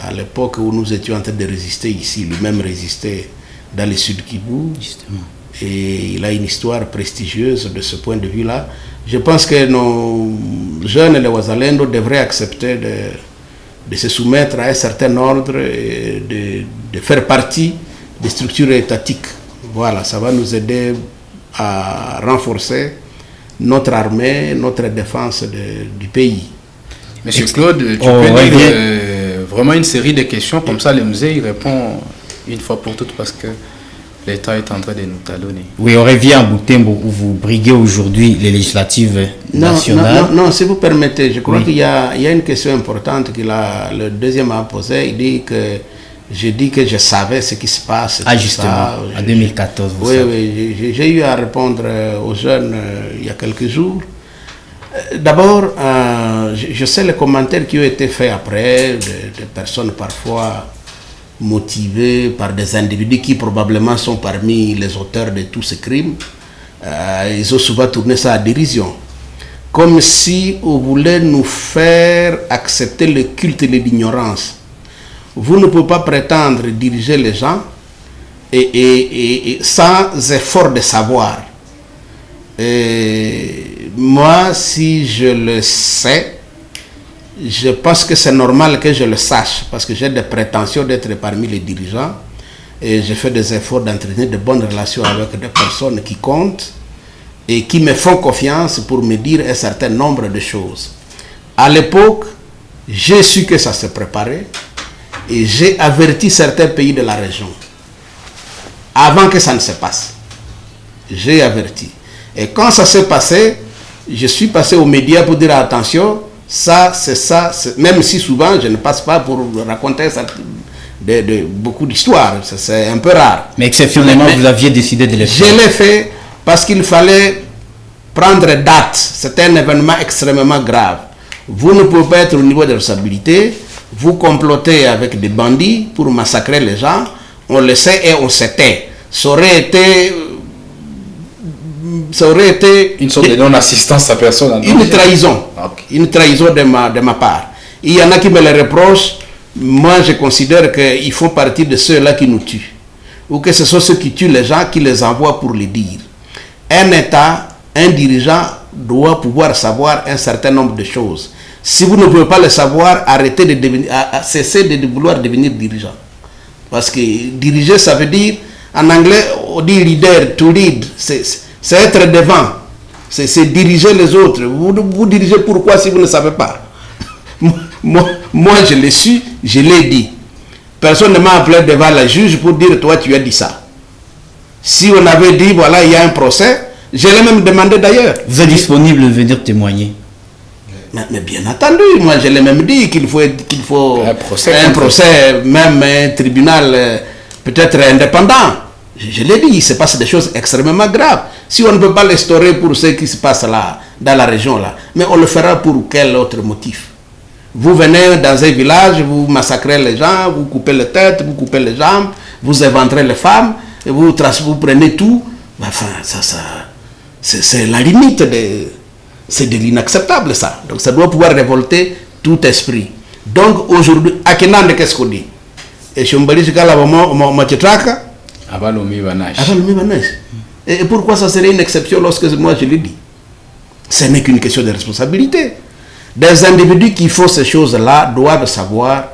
à l'époque où nous étions en train de résister ici, lui-même résistait dans le sud Kivu. Justement. Et il a une histoire prestigieuse de ce point de vue-là. Je pense que nos jeunes, les Wazalendo, devraient accepter de se soumettre à un certain ordre et de faire partie des structures étatiques. Voilà, ça va nous aider à renforcer notre armée, notre défense du pays. Monsieur Claude, tu peux dire vraiment une série de questions, comme ça le musée il répond une fois pour toutes parce que l'État est en train de nous talonner. Oui, on revient à Butembo où vous briguez aujourd'hui les législatives nationales. Non, si vous permettez, je crois qu'il y a une question importante que le deuxième a posée. Il dit que j'ai dit que je savais ce qui se passe. Ah, justement, en 2014. Oui, j'ai eu à répondre aux jeunes il y a quelques jours. D'abord, je sais les commentaires qui ont été faits après, de personnes parfois motivés par des individus qui probablement sont parmi les auteurs de tous ces crimes. Ils ont souvent tourné ça à dérision. Comme si on voulait nous faire accepter le culte de l'ignorance. Vous ne pouvez pas prétendre diriger les gens et sans effort de savoir. Et moi, si je le sais, je pense que c'est normal que je le sache parce que j'ai des prétentions d'être parmi les dirigeants et je fais des efforts d'entretenir de bonnes relations avec des personnes qui comptent et qui me font confiance pour me dire un certain nombre de choses. À l'époque, j'ai su que ça se préparait et j'ai averti certains pays de la région avant que ça ne se passe. J'ai averti. Et quand ça s'est passé, je suis passé aux médias pour dire attention, ça, c'est ça, même si souvent je ne passe pas pour raconter ça, beaucoup d'histoires, c'est un peu rare. Mais exceptionnellement, vous aviez décidé de le faire. Je l'ai fait parce qu'il fallait prendre date. C'était un événement extrêmement grave. Vous ne pouvez pas être au niveau de responsabilité, vous complotez avec des bandits pour massacrer les gens, on le sait et on se tait. Ça aurait été une sorte de non-assistance à personne. Une trahison. Okay. Une trahison de ma part. Il y en a qui me le reprochent. Moi, je considère qu'ils font partie de ceux-là qui nous tuent. Ou que ce sont ceux qui tuent les gens qui les envoient pour les dire. Un État, un dirigeant doit pouvoir savoir un certain nombre de choses. Si vous ne pouvez pas le savoir, arrêtez de cessez de vouloir devenir dirigeant. Parce que diriger, ça veut dire, en anglais, on dit leader, to lead. C'est être devant, c'est diriger les autres. Vous dirigez pourquoi si vous ne savez pas? Moi, je l'ai su, je l'ai dit. Personne ne m'a appelé devant la juge pour dire toi tu as dit ça. Si on avait dit voilà il y a un procès, je l'ai même demandé d'ailleurs. Vous êtes disponible de venir témoigner? Mais bien entendu, moi je l'ai même dit qu'il faut un procès, même un tribunal peut-être indépendant. Je l'ai dit, il se passe des choses extrêmement graves. Si on ne peut pas l'instaurer pour ce qui se passe là, dans la région là, mais on le fera pour quel autre motif? Vous venez dans un village, vous massacrez les gens, vous coupez les têtes, vous coupez les jambes, vous éventrez les femmes, et vous prenez tout. Enfin, c'est la limite c'est de l'inacceptable ça. Donc ça doit pouvoir révolter tout esprit. Donc aujourd'hui, à Kenande, qu'est-ce qu'on dit? Et je me dis que là, et pourquoi ça serait une exception lorsque moi je le dis? Ce n'est qu'une question de responsabilité. Des individus qui font ces choses-là doivent savoir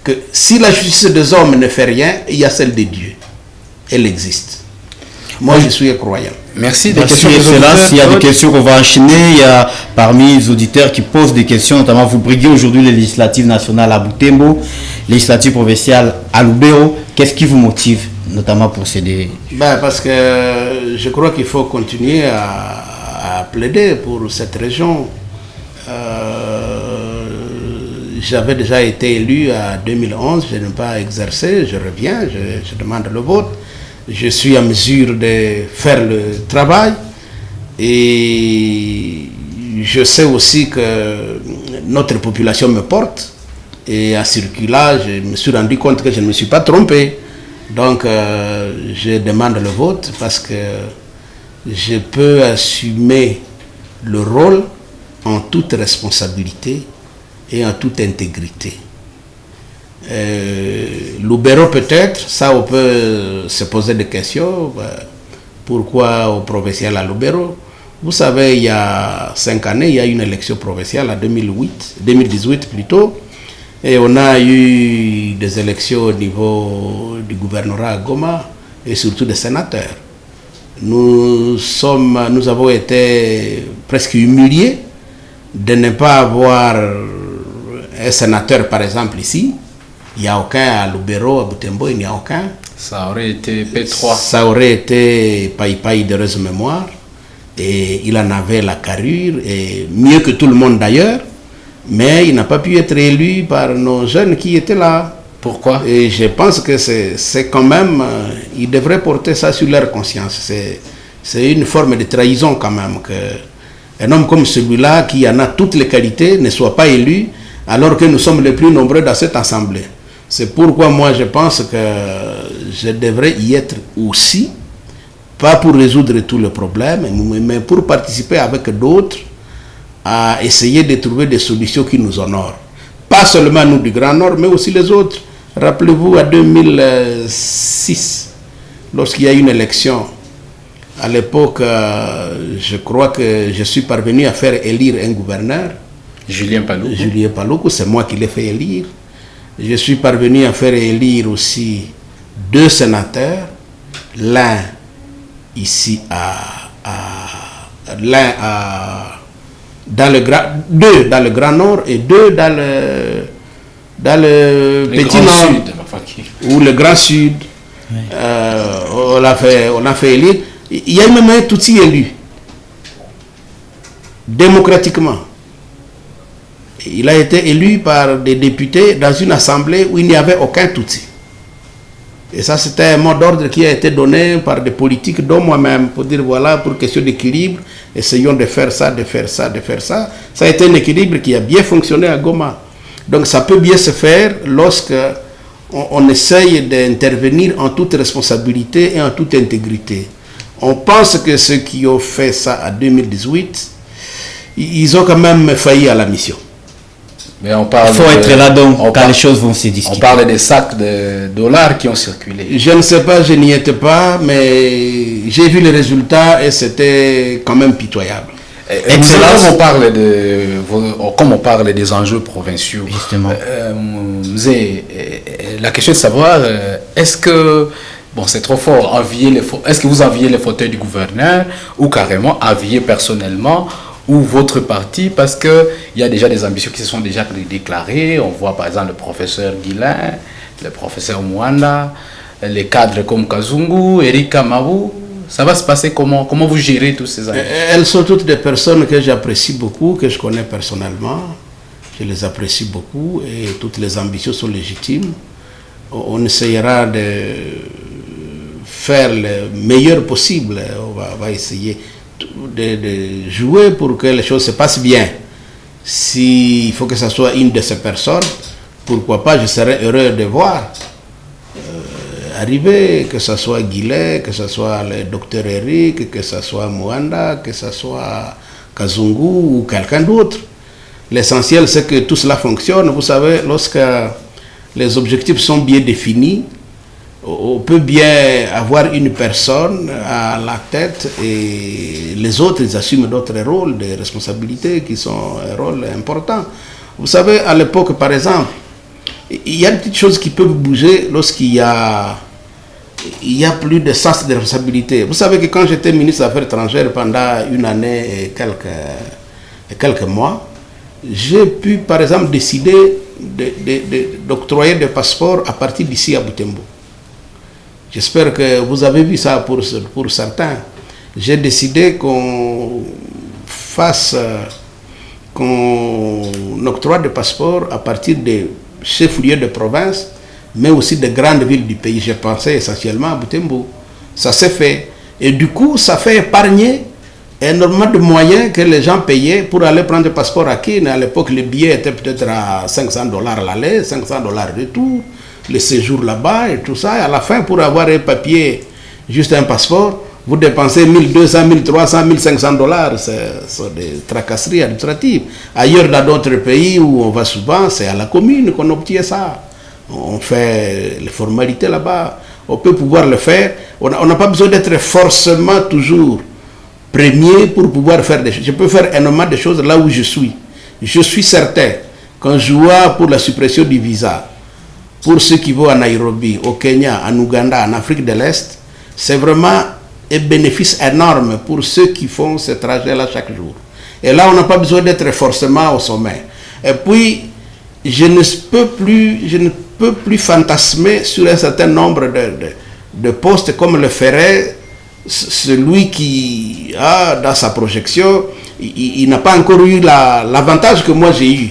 que si la justice des hommes ne fait rien, il y a celle de Dieu. Elle existe. Moi, je suis croyant. Merci. S'il y a des questions qu'on va enchaîner, il y a parmi les auditeurs qui posent des questions, notamment vous briguez aujourd'hui les législatives nationales à Butembo, législatives provinciales à Lubero. Qu'est-ce qui vous motive, notamment pour céder? Parce que je crois qu'il faut continuer à plaider pour cette région. J'avais déjà été élu en 2011, je n'ai pas exercé, je reviens, je demande le vote. Je suis en mesure de faire le travail et je sais aussi que notre population me porte et en circulant, je me suis rendu compte que je ne me suis pas trompé. Donc je demande le vote parce que je peux assumer le rôle en toute responsabilité et en toute intégrité. Lubero peut-être, ça on peut se poser des questions. Pourquoi au provincial à Lubero? Vous savez, il y a 5 années, il y a une élection provinciale en 2018 plutôt. Et on a eu des élections au niveau du gouvernorat à Goma et surtout des sénateurs. Nous avons été presque humiliés de ne pas avoir un sénateur, par exemple, ici. Il n'y a aucun à Lubero, à Butembo, il n'y a aucun. Ça aurait été P3. Ça aurait été Païpaï d'heureuse mémoire. Et il en avait la carrure, et mieux que tout le monde d'ailleurs. Mais il n'a pas pu être élu par nos jeunes qui étaient là. Pourquoi? Et je pense que c'est quand même... ils devraient porter ça sur leur conscience. C'est une forme de trahison quand même. Qu'un homme comme celui-là, qui en a toutes les qualités, ne soit pas élu, alors que nous sommes les plus nombreux dans cette assemblée. C'est pourquoi moi je pense que je devrais y être aussi, pas pour résoudre tous les problèmes, mais pour participer avec d'autres à essayer de trouver des solutions qui nous honorent. Pas seulement nous du Grand Nord, mais aussi les autres. Rappelez-vous, en 2006, lorsqu'il y a eu une élection, à l'époque, je crois que je suis parvenu à faire élire un gouverneur. Julien Paloukou. Julien Paloukou, c'est moi qui l'ai fait élire. Je suis parvenu à faire élire aussi 2 sénateurs, l'un ici deux dans le Grand Nord et 2 dans le Petit Nord ou le Grand Sud. Oui. On a fait élire. Il y a même un Tutsi élu démocratiquement. Il a été élu par des députés dans une assemblée où il n'y avait aucun Tutsi. Et ça, c'était un mot d'ordre qui a été donné par des politiques, dont moi-même, pour dire voilà, pour question d'équilibre, essayons de faire ça, de faire ça, de faire ça. Ça a été un équilibre qui a bien fonctionné à Goma. Donc ça peut bien se faire lorsque on essaye d'intervenir en toute responsabilité et en toute intégrité. On pense que ceux qui ont fait ça en 2018, ils ont quand même failli à la mission. Mais on parle il faut être là donc quand les choses vont se discuter. On parle des sacs de dollars qui ont circulé. Je ne sais pas, je n'y étais pas, mais j'ai vu les résultats et c'était quand même pitoyable. Comme on parle des enjeux provinciaux, justement. La question est de savoir, est-ce que, bon c'est trop fort, est-ce que vous enviez les fauteuils du gouverneur ou carrément enviez personnellement ou votre parti, parce qu'il y a déjà des ambitions qui se sont déjà déclarées. On voit par exemple le professeur Guilain, le professeur Mwanda, les cadres comme Kazungu, Eric Kamabou. Ça va se passer comment? Comment vous gérez tous ces ambitions? Elles sont toutes des personnes que j'apprécie beaucoup, que je connais personnellement. Je les apprécie beaucoup et toutes les ambitions sont légitimes. On essayera de faire le meilleur possible. On va essayer de jouer pour que les choses se passent bien. S'il faut que ce soit une de ces personnes, pourquoi pas, je serais heureux de voir arriver, que ce soit Guillet, que ce soit le docteur Eric, que ce soit Mwanda, que ce soit Kazungu ou quelqu'un d'autre. L'essentiel, c'est que tout cela fonctionne. Vous savez, lorsque les objectifs sont bien définis, on peut bien avoir une personne à la tête et les autres, ils assument d'autres rôles, des responsabilités qui sont un rôle important. Vous savez, à l'époque, par exemple, il y a des petites choses qui peuvent bouger lorsqu'il y a plus de sens de responsabilité. Vous savez que quand j'étais ministre des Affaires étrangères pendant une année et quelques mois, j'ai pu, par exemple, décider d'octroyer des passeports à partir d'ici à Butembo. J'espère que vous avez vu ça pour certains. J'ai décidé qu'on octroie des passeports à partir des chefs-lieux de province, mais aussi des grandes villes du pays. J'ai pensé essentiellement à Butembo. Ça s'est fait. Et du coup, ça fait épargner énormément de moyens que les gens payaient pour aller prendre des passeports à Kin. À l'époque, le billet était peut-être à $500 l'aller, $500 retour. Le séjour là-bas et tout ça, et à la fin, pour avoir un papier, juste un passeport, vous dépensez $1,200, $1,300, $1,500. C'est des tracasseries administratives. Ailleurs, dans d'autres pays où on va souvent, c'est à la commune qu'on obtient ça. On fait les formalités là-bas. On peut pouvoir le faire. On n'a pas besoin d'être forcément toujours premier pour pouvoir faire des choses. Je peux faire énormément de choses là où je suis. Je suis certain qu'on joua pour la suppression du visa, pour ceux qui vont à Nairobi, au Kenya, en Ouganda, en Afrique de l'Est, c'est vraiment un bénéfice énorme pour ceux qui font ce trajet-là chaque jour. Et là, on n'a pas besoin d'être forcément au sommet. Et puis, je ne peux plus fantasmer sur un certain nombre de postes comme le ferait celui qui a dans sa projection, il n'a pas encore eu l'avantage que moi j'ai eu.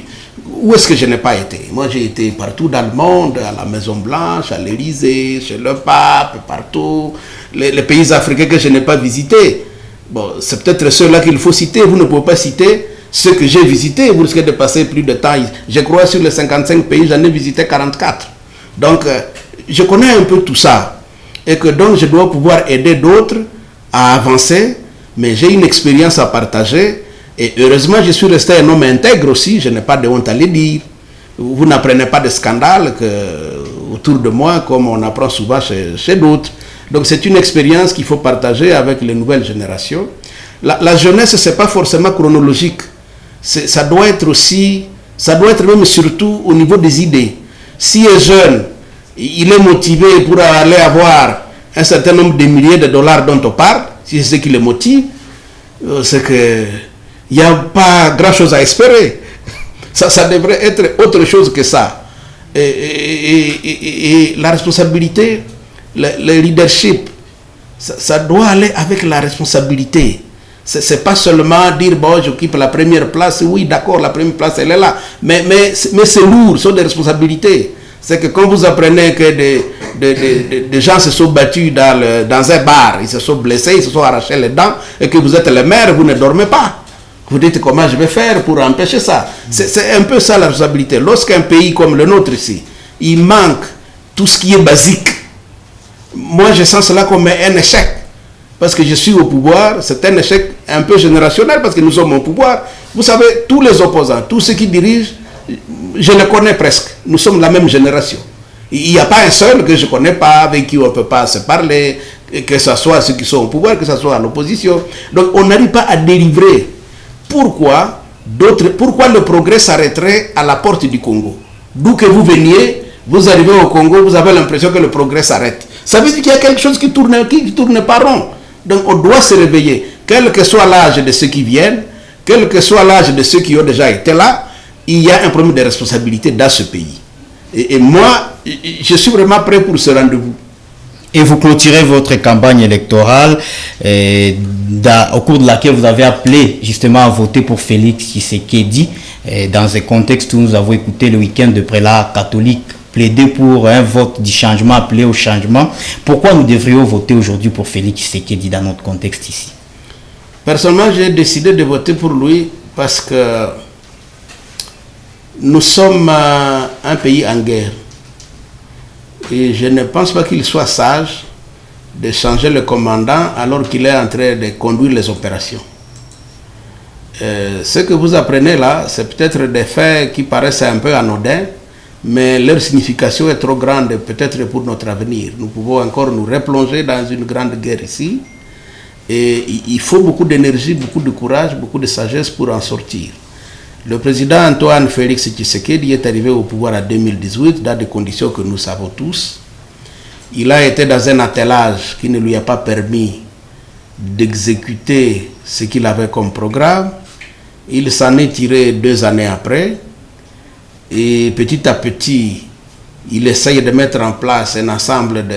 Où est-ce que je n'ai pas été? Moi j'ai été partout dans le monde, à la Maison Blanche, à l'Élysée, chez le pape, partout. Les pays africains que je n'ai pas visités. Bon, c'est peut-être ceux-là qu'il faut citer. Vous ne pouvez pas citer ceux que j'ai visités. Vous risquez de passer plus de temps. Je crois sur les 55 pays, j'en ai visité 44. Donc, je connais un peu tout ça. Et que donc, je dois pouvoir aider d'autres à avancer. Mais j'ai une expérience à partager. Et heureusement, je suis resté un homme intègre aussi. Je n'ai pas de honte à le dire. Vous n'apprenez pas de scandales autour de moi, comme on apprend souvent chez d'autres. Donc, c'est une expérience qu'il faut partager avec les nouvelles générations. La jeunesse, ce n'est pas forcément chronologique. Ça doit être aussi, ça doit être même surtout au niveau des idées. Si un jeune, il est motivé pour aller avoir un certain nombre de milliers de dollars dont on parle, si c'est ce qui le motive, c'est qu'il n'y a pas grand-chose à espérer. Ça devrait être autre chose que ça. Et la responsabilité, le leadership, ça doit aller avec la responsabilité. C'est pas seulement dire, bon, j'occupe la première place, oui, d'accord, la première place, elle est là. Mais c'est lourd, ce sont des responsabilités. C'est que quand vous apprenez que des gens se sont battus dans un bar, ils se sont blessés, ils se sont arrachés les dents, et que vous êtes le maire, vous ne dormez pas. Vous dites comment je vais faire pour empêcher ça. C'est un peu ça la responsabilité. Lorsqu'un pays comme le nôtre ici, il manque tout ce qui est basique, moi je sens cela comme un échec. Parce que je suis au pouvoir, c'est un échec un peu générationnel parce que nous sommes au pouvoir. Vous savez, tous les opposants, tous ceux qui dirigent, je les connais presque. Nous sommes la même génération. Il n'y a pas un seul que je ne connais pas, avec qui on ne peut pas se parler, que ce soit ceux qui sont au pouvoir, que ce soit à l'opposition. Donc on n'arrive pas à délivrer. Pourquoi le progrès s'arrêterait à la porte du Congo? D'où que vous veniez, vous arrivez au Congo, vous avez l'impression que le progrès s'arrête. Ça veut dire qu'il y a quelque chose qui tourne pas rond. Donc on doit se réveiller, quel que soit l'âge de ceux qui viennent, quel que soit l'âge de ceux qui ont déjà été là, il y a un problème de responsabilité dans ce pays. Et moi, je suis vraiment prêt pour ce rendez-vous. Et vous clôturez votre campagne électorale au cours de laquelle vous avez appelé justement à voter pour Félix Tshisekedi dans un contexte où nous avons écouté le week-end de prélats catholiques plaider pour un vote du changement, appeler au changement. Pourquoi nous devrions voter aujourd'hui pour Félix Tshisekedi dans notre contexte ici? Personnellement, j'ai décidé de voter pour lui parce que nous sommes un pays en guerre. Et je ne pense pas qu'il soit sage de changer le commandant alors qu'il est en train de conduire les opérations. Ce que vous apprenez là, c'est peut-être des faits qui paraissent un peu anodins, mais leur signification est trop grande peut-être pour notre avenir. Nous pouvons encore nous replonger dans une grande guerre ici. Et il faut beaucoup d'énergie, beaucoup de courage, beaucoup de sagesse pour en sortir. Le président Antoine Félix Tshisekedi est arrivé au pouvoir en 2018 dans des conditions que nous savons tous. Il a été dans un attelage qui ne lui a pas permis d'exécuter ce qu'il avait comme programme. Il s'en est tiré 2 années après. Et petit à petit, il essaye de mettre en place un ensemble de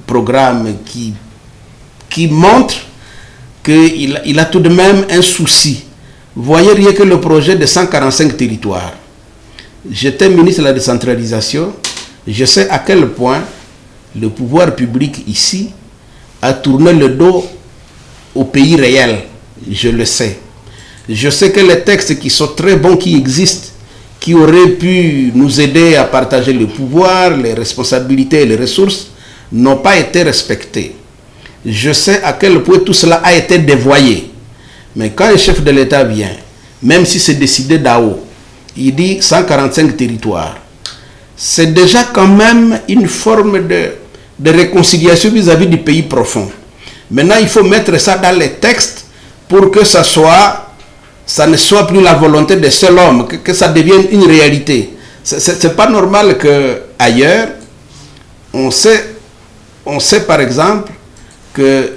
programmes qui montrent qu'il a tout de même un souci. Vous voyez rien que le projet de 145 territoires. J'étais ministre de la décentralisation. Je sais à quel point le pouvoir public ici a tourné le dos au pays réel. Je le sais. Je sais que les textes qui sont très bons, qui existent, qui auraient pu nous aider à partager le pouvoir, les responsabilités et les ressources, n'ont pas été respectés. Je sais à quel point tout cela a été dévoyé. Mais quand un chef de l'État vient, même si c'est décidé d'en-haut, il dit 145 territoires, c'est déjà quand même une forme de réconciliation vis-à-vis du pays profond. Maintenant, il faut mettre ça dans les textes pour que ça soit ça ne soit plus la volonté de seul homme, que ça devienne une réalité. C'est pas normal que ailleurs, on sait par exemple que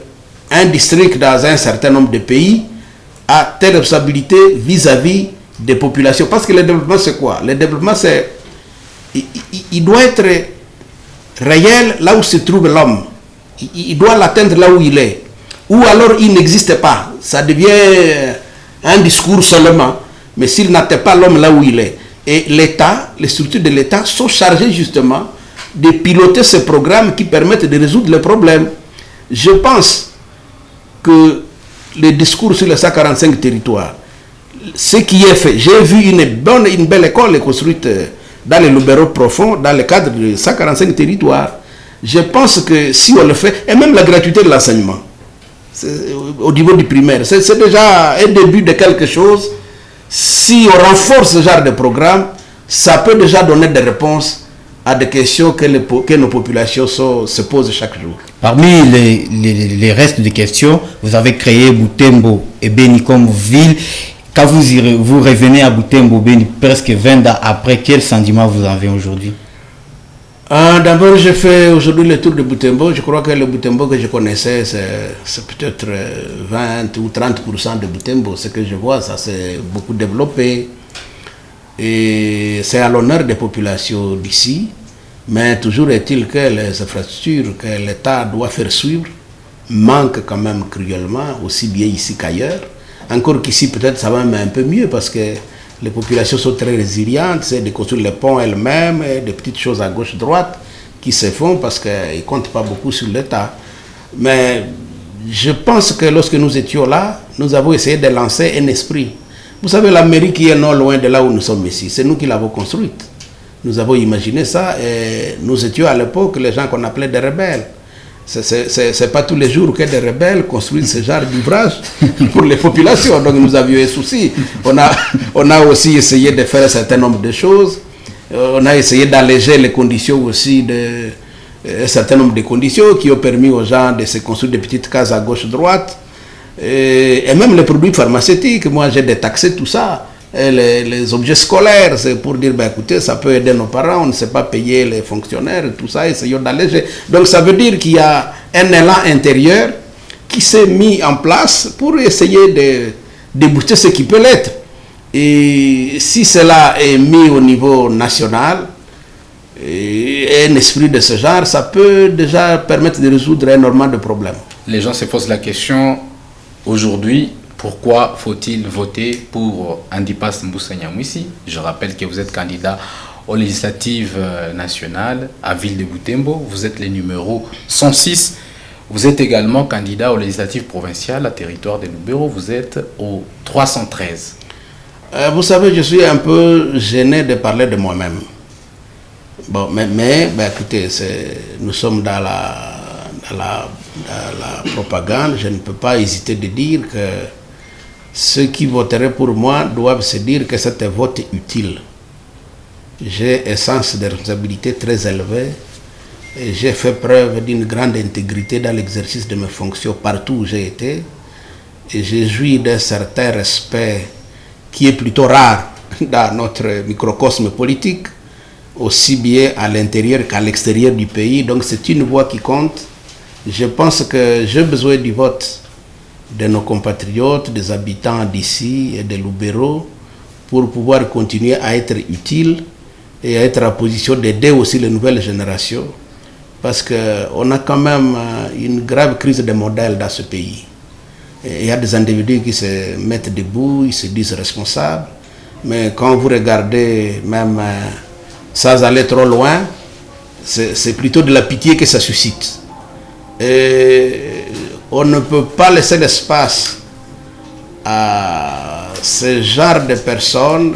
un district dans un certain nombre de pays a telle responsabilité vis-à-vis des populations. Parce que le développement, c'est quoi? Le développement, c'est... Il doit être réel là où se trouve l'homme. Il doit l'atteindre là où il est. Ou alors il n'existe pas. Ça devient un discours seulement. Mais s'il n'atteint pas l'homme là où il est. Et l'État, les structures de l'État sont chargées justement de piloter ces programmes qui permettent de résoudre les problèmes. Je pense que les discours sur les 145 territoires, ce qui est fait, j'ai vu une belle école construite dans les libéraux profonds, dans le cadre de 145 territoires. Je pense que si on le fait, et même la gratuité de l'enseignement, au niveau du primaire, c'est déjà un début de quelque chose. Si on renforce ce genre de programme, ça peut déjà donner des réponses à des questions que nos populations se posent chaque jour. Parmi les restes de questions, vous avez créé Butembo et Beni comme ville. Quand vous revenez à Butembo, Beni, presque 20 ans après, quel sentiment vous avez aujourd'hui? D'abord, je fais aujourd'hui le tour de Butembo. Je crois que le Butembo que je connaissais, c'est peut-être 20 ou 30% de Butembo. Ce que je vois, ça s'est beaucoup développé. Et c'est à l'honneur des populations d'ici. Mais toujours est-il que les infrastructures que l'État doit faire suivre manquent quand même cruellement, aussi bien ici qu'ailleurs. Encore qu'ici, peut-être ça va même un peu mieux parce que les populations sont très résilientes, c'est de construire les ponts elles-mêmes, des petites choses à gauche-droite qui se font parce qu'ils ne comptent pas beaucoup sur l'État. Mais je pense que lorsque nous étions là, nous avons essayé de lancer un esprit. Vous savez, la mairie qui est non loin de là où nous sommes ici, c'est nous qui l'avons construite. Nous avons imaginé ça et nous étions à l'époque les gens qu'on appelait des rebelles. C'est pas tous les jours que des rebelles construisent ce genre d'ouvrage pour les populations. Donc nous avions un souci. On a aussi essayé de faire un certain nombre de choses. On a essayé d'alléger les conditions aussi, un certain nombre de conditions qui ont permis aux gens de se construire des petites cases à gauche-droite. Et même les produits pharmaceutiques, moi j'ai détaxé tout ça. Et les objets scolaires, c'est pour dire, ben, écoutez, ça peut aider nos parents, on ne sait pas payer les fonctionnaires, tout ça, essayons d'alléger. Donc ça veut dire qu'il y a un élan intérieur qui s'est mis en place pour essayer de booster ce qui peut l'être. Et si cela est mis au niveau national, et un esprit de ce genre, ça peut déjà permettre de résoudre énormément de problèmes. Les gens se posent la question aujourd'hui, pourquoi faut-il voter pour Andipas Mbusa Nyamwisi? Je rappelle que vous êtes candidat aux législatives nationales à Ville de Butembo. Vous êtes le numéro 106. Vous êtes également candidat aux législatives provinciales à territoire de Lubero. Vous êtes au 313. Vous savez, je suis un peu gêné de parler de moi-même. Bon, mais écoutez, nous sommes dans la propagande. Je ne peux pas hésiter de dire que ceux qui voteraient pour moi doivent se dire que c'est un vote utile. J'ai un sens de responsabilité très élevé et j'ai fait preuve d'une grande intégrité dans l'exercice de mes fonctions partout où j'ai été. Et j'ai joui d'un certain respect qui est plutôt rare dans notre microcosme politique, aussi bien à l'intérieur qu'à l'extérieur du pays. Donc c'est une voix qui compte. Je pense que j'ai besoin du vote de nos compatriotes, des habitants d'ici et de Lubero pour pouvoir continuer à être utile et à être en position d'aider aussi les nouvelles générations. Parce qu'on a quand même une grave crise de modèle dans ce pays. Et il y a des individus qui se mettent debout, ils se disent responsables, mais quand vous regardez même sans aller trop loin, c'est plutôt de la pitié que ça suscite. Et on ne peut pas laisser l'espace à ce genre de personnes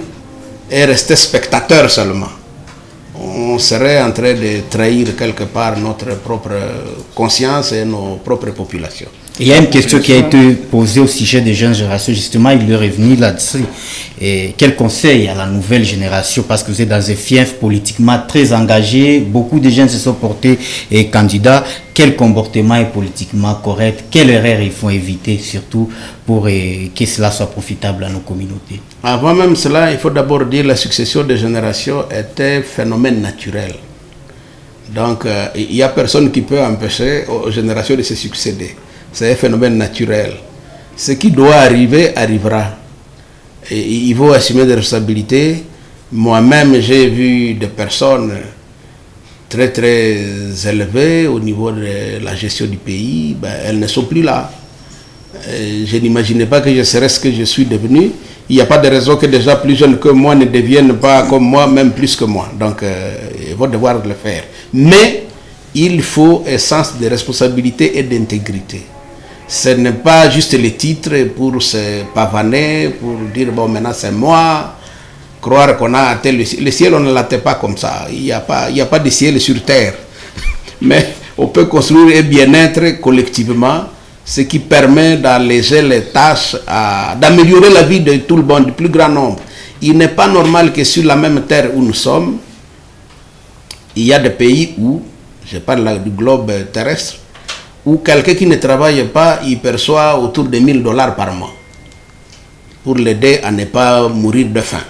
et rester spectateur seulement. On serait en train de trahir quelque part notre propre conscience et nos propres populations. Il y a une question qui a été posée au sujet des jeunes générations, justement, il leur est venu là-dessus. Et quel conseil à la nouvelle génération, parce que vous êtes dans un fief politiquement très engagé, beaucoup de jeunes se sont portés candidats. Quel comportement est politiquement correct? Quelle erreur il faut éviter, surtout pour que cela soit profitable à nos communautés? Avant même cela, il faut d'abord dire que la succession des générations était un phénomène naturel. Donc, il n'y a personne qui peut empêcher aux générations de se succéder. C'est un phénomène naturel. Ce qui doit arriver, arrivera. Et il faut assumer des responsabilités. Moi-même, j'ai vu des personnes très très élevées au niveau de la gestion du pays. Elles ne sont plus là. Je n'imaginais pas que je serais ce que je suis devenu. Il n'y a pas de raison que des gens plus jeunes que moi ne deviennent pas comme moi, même plus que moi. Donc, ils vont devoir le faire. Mais il faut un sens de responsabilité et d'intégrité. Ce n'est pas juste les titres pour se pavaner, pour dire bon maintenant c'est moi, croire qu'on a atteint le ciel. Le ciel, on ne l'atteint pas comme ça. Il n'y a pas de ciel sur terre. Mais on peut construire un bien-être collectivement, ce qui permet d'alléger les tâches, d'améliorer la vie de tout le monde, du plus grand nombre. Il n'est pas normal que sur la même terre où nous sommes, il y a des pays où, je parle du globe terrestre, où quelqu'un qui ne travaille pas, il perçoit autour de $1000 par mois pour l'aider à ne pas mourir de faim,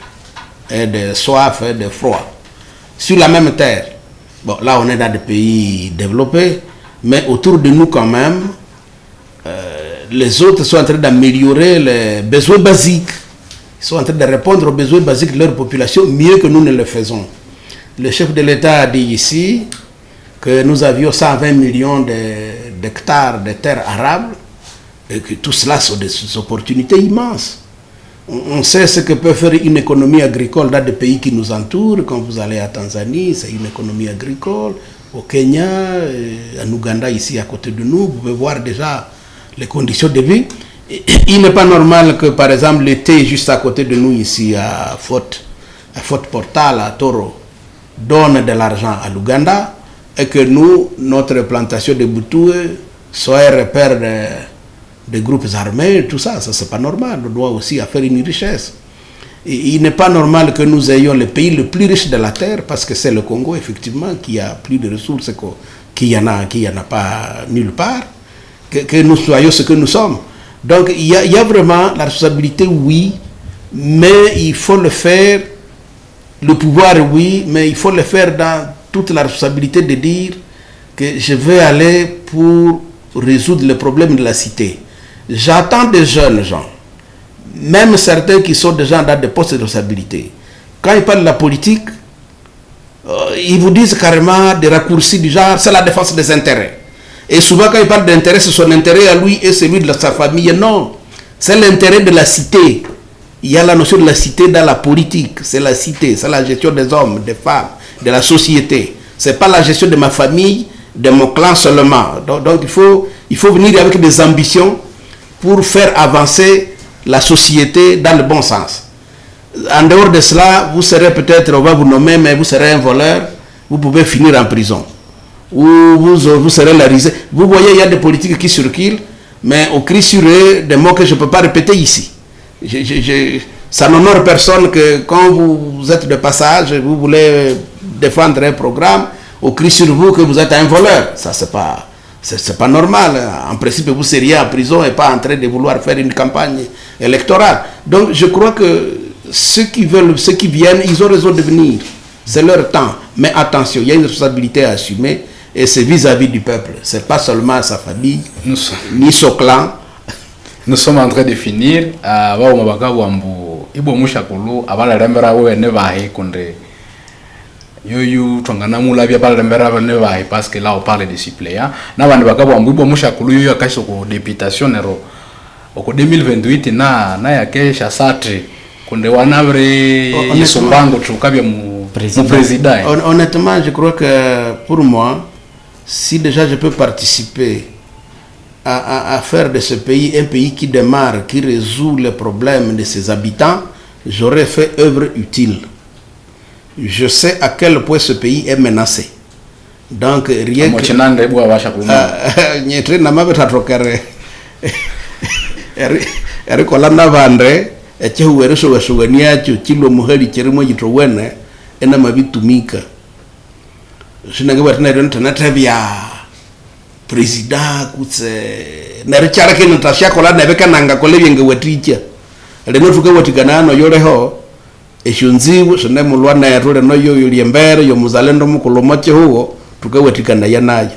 et de soif, et de froid. Sur la même terre, bon, là on est dans des pays développés, mais autour de nous quand même, les autres sont en train d'améliorer les besoins basiques. Ils sont en train de répondre aux besoins basiques de leur population mieux que nous ne le faisons. Le chef de l'État a dit ici que nous avions 120 millions d'hectares de terres arables et que tout cela sont des opportunités immenses. On sait ce que peut faire une économie agricole dans des pays qui nous entourent. Quand vous allez à Tanzanie, c'est une économie agricole. Au Kenya, en Ouganda, ici à côté de nous, vous pouvez voir déjà les conditions de vie. Il n'est pas normal que, par exemple, l'été, juste à côté de nous, ici à Fort Portal, à Toro, donne de l'argent à l'Ouganda et que nous, notre plantation de Boutou, soit un repère de groupes armés, tout ça, c'est pas normal. On doit aussi faire une richesse. Et il n'est pas normal que nous ayons le pays le plus riche de la terre, parce que c'est le Congo, effectivement, qui a plus de ressources qu'il y en a pas nulle part, que nous soyons ce que nous sommes. Donc, il y a vraiment la responsabilité, oui, mais il faut le faire, le pouvoir, oui, mais il faut le faire dans toute la responsabilité de dire que je vais aller pour résoudre les problèmes de la cité. J'attends des jeunes gens, même certains qui sont déjà dans des postes de responsabilité. Quand ils parlent de la politique, ils vous disent carrément des raccourcis du genre, c'est la défense des intérêts. Et souvent quand ils parlent d'intérêt, c'est son intérêt à lui et celui de sa famille. Non, c'est l'intérêt de la cité. Il y a la notion de la cité dans la politique. C'est la cité, c'est la gestion des hommes, des femmes, de la société. C'est pas la gestion de ma famille, de mon clan seulement. Donc il faut venir avec des ambitions pour faire avancer la société dans le bon sens. En dehors de cela, vous serez peut-être, on va vous nommer, mais vous serez un voleur, vous pouvez finir en prison. Ou vous serez la risée. Vous voyez, il y a des politiques qui circulent, mais on crie sur eux des mots que je ne peux pas répéter ici. Ça n'honore personne que quand vous êtes de passage, vous voulez défendre un programme, on crie sur vous que vous êtes un voleur. Ça, c'est pas normal. En principe, vous seriez en prison et pas en train de vouloir faire une campagne électorale. Donc, je crois que ceux qui viennent, ils ont raison de venir. C'est leur temps. Mais attention, il y a une responsabilité à assumer et c'est vis-à-vis du peuple. C'est pas seulement sa famille, ni son clan. Nous sommes en train de finir. Yoyu twangana mula bia pala mbera bane vai parce que là on parle de suppléants na bande bakabo ambubo mushakulu yoyo akaisho ko députation nero oko 2028 na ya kesha satre konde wanavre yisombango tukabya mu président. Honnêtement, je crois que pour moi, si déjà je peux participer à faire de ce pays un pays qui démarre, qui résout les problèmes de ses habitants, j'aurais fait œuvre utile. Je sais à quel point ce pays est menacé. Donc rien que erikola nabande echihuwere shugashuganiacho chilo muhali chirimo jitowene ena mabitumika shinange batina ron tanatebya president kutse narichara kene tashakola nebeka nanga kolebye waticha leno tukawatikana no yoreho eshunzibu shine mulwana yarule no yoyuli mbere yo muzalendo mukolomoche huo tukawatikana yanayo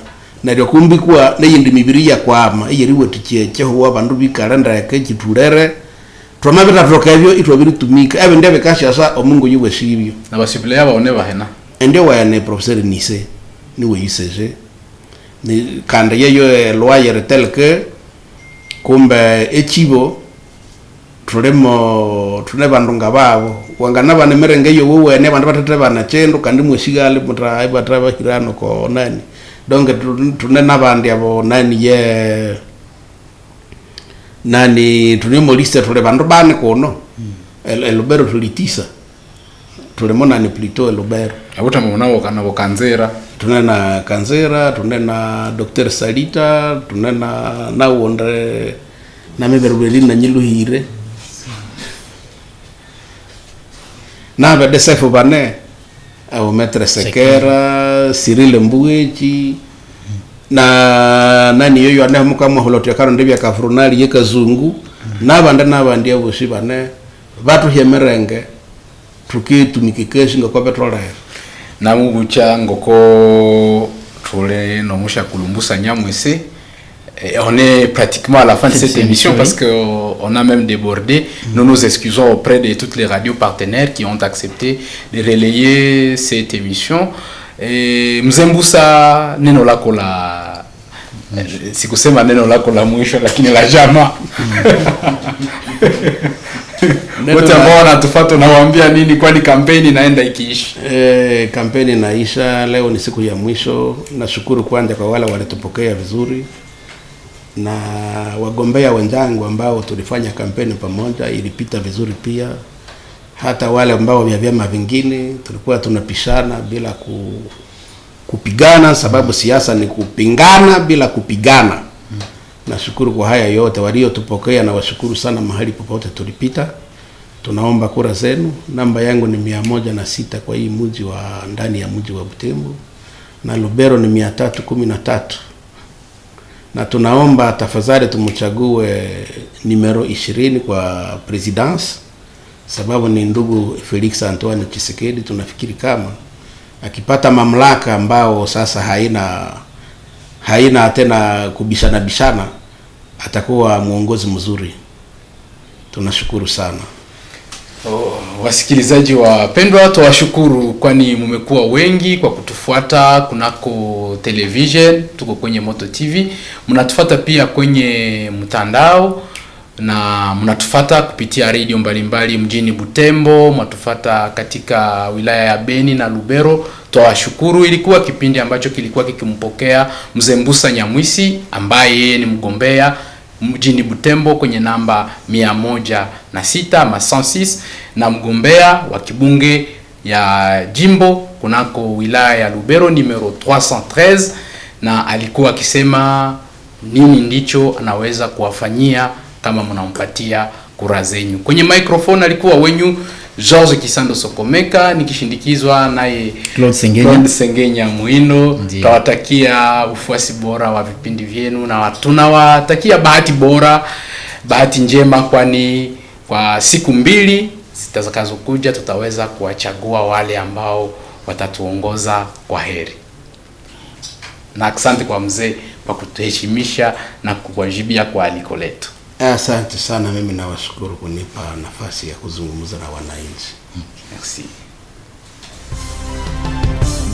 naryo kumbikwa neyindi mibiri ya kwama iyeriwatiche cheho abandu bikalanda yake kiturere twamabita tokebyo itwabiri tumika ebe ndebe kashasa omungu yuwe shibyo na basiplea baone bahena ende wayane professeur Nise niwe yiseje ni kanda yeyo lawyer telke kumbe echibo tune bandu ngababo wangana bane merenge yo wewe ne bandu batete bana chendo kandi mweshigale mutra bataba hirano ko nani donc tune nabandi abo nani ye nani tune moliste tule bandu bane kono elubero tulitisa tule mona ni plito elubero abuta mwanao kana bokanzera tunena kanzera tunena Dr. Salita tunena na wondre na meberubeli na nyiluhire na bade sefo bane au metre sekera Cyril Mbuechi na nani yoyo ane muka moholote karo ndebya kafrunali yekazungu nabandi abo shibane batu hemerenge tukitumikikeshi ngoko petrolera na mubucha ngoko tole no musha kulumbusa nyamwese. On est pratiquement à la fin de cette émission parce qu'on a même débordé. Nous nous excusons auprès de toutes les radios partenaires qui ont accepté de relayer cette émission. Mzembusa neno lako la sikusema neno lako la mwisho lakini la jama. Wote ambao wanatufuata nawaambia nini kwani kampeni inaenda ikiisha? Kampeni inaisha leo, ni siku ya mwisho. Nashukuru kwanza kwa wale walitupokea vizuri na wagombea wenzangu ambao tulifanya kampeni pamoja, ilipita vizuri pia. Hata wale ambao vya vyama vingine tulikuwa tunapishana bila kupigana, sababu siasa ni kupingana bila kupigana. Nashukuru kwa haya yote waliotupokea na washukuru sana mahali popote tulipita. Tunaomba kura zenu. Namba yangu ni 106 kwa hii mji wa ndani ya mji wa Butembo na Lubero ni 313. Na tunaomba tafadhali tumchague numero 20 kwa presidence, sababu ni ndugu Felix Antoine Tshisekedi. Tunafikiri kama akipata mamlaka ambao sasa haina tena kubishana atakuwa muongozi mzuri. Tunashukuru sana. Wasikilizaji wapendwa, tuwashukuru kwani mmekuwa wengi kwa kutufuata kunako television, tuko kwenye Moto TV, mnatufuata pia kwenye mtandao na mnatufuata kupitia radio mbalimbali mjini Butembo, mnatufuata katika wilaya ya Beni na Lubero. Tuwashukuru. Ilikuwa kipindi ambacho kilikuwa kikimpokea Mzembusa Nyamwisi ambaye ni mgombea mjini Butembo kwenye namba 106 ama 106 na mgombea wa kibunge ya jimbo kunako wilaya ya Lubero numero 313, na alikuwa akisema nini ndicho anaweza kuwafanyia kama mnampatia kura zenyu. Kwenye microphone alikuwa wenyu George Kisando Sokomeka nikishindikizwa naye Claude Sengenya Muino. Tawatakia ufuasi bora wa vipindi vyenu na tunawatakia bahati njema, kwani kwa siku mbili zitakazokuja tutaweza kuwachagua wale ambao watatuongoza kwa heri. Na asante kwa mzee kwa kutuheshimisha na kuwajibia kwa aliko letu. Asante sana, mimi nawashukuru kunipa nafasi ya kuzungumza na wananchi. Merci.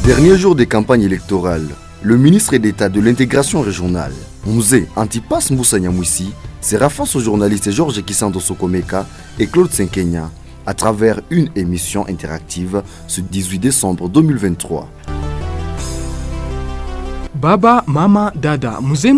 Dernier jour des campagnes électorales, le ministre d'État de l'intégration régionale, Mzee Antipas Mbusa Nyamwisi, sera face aux journalistes George Kisando Sokomeka et Claude Senkenya à travers une émission interactive ce 18 décembre 2023. Baba, mama, dada, Mzee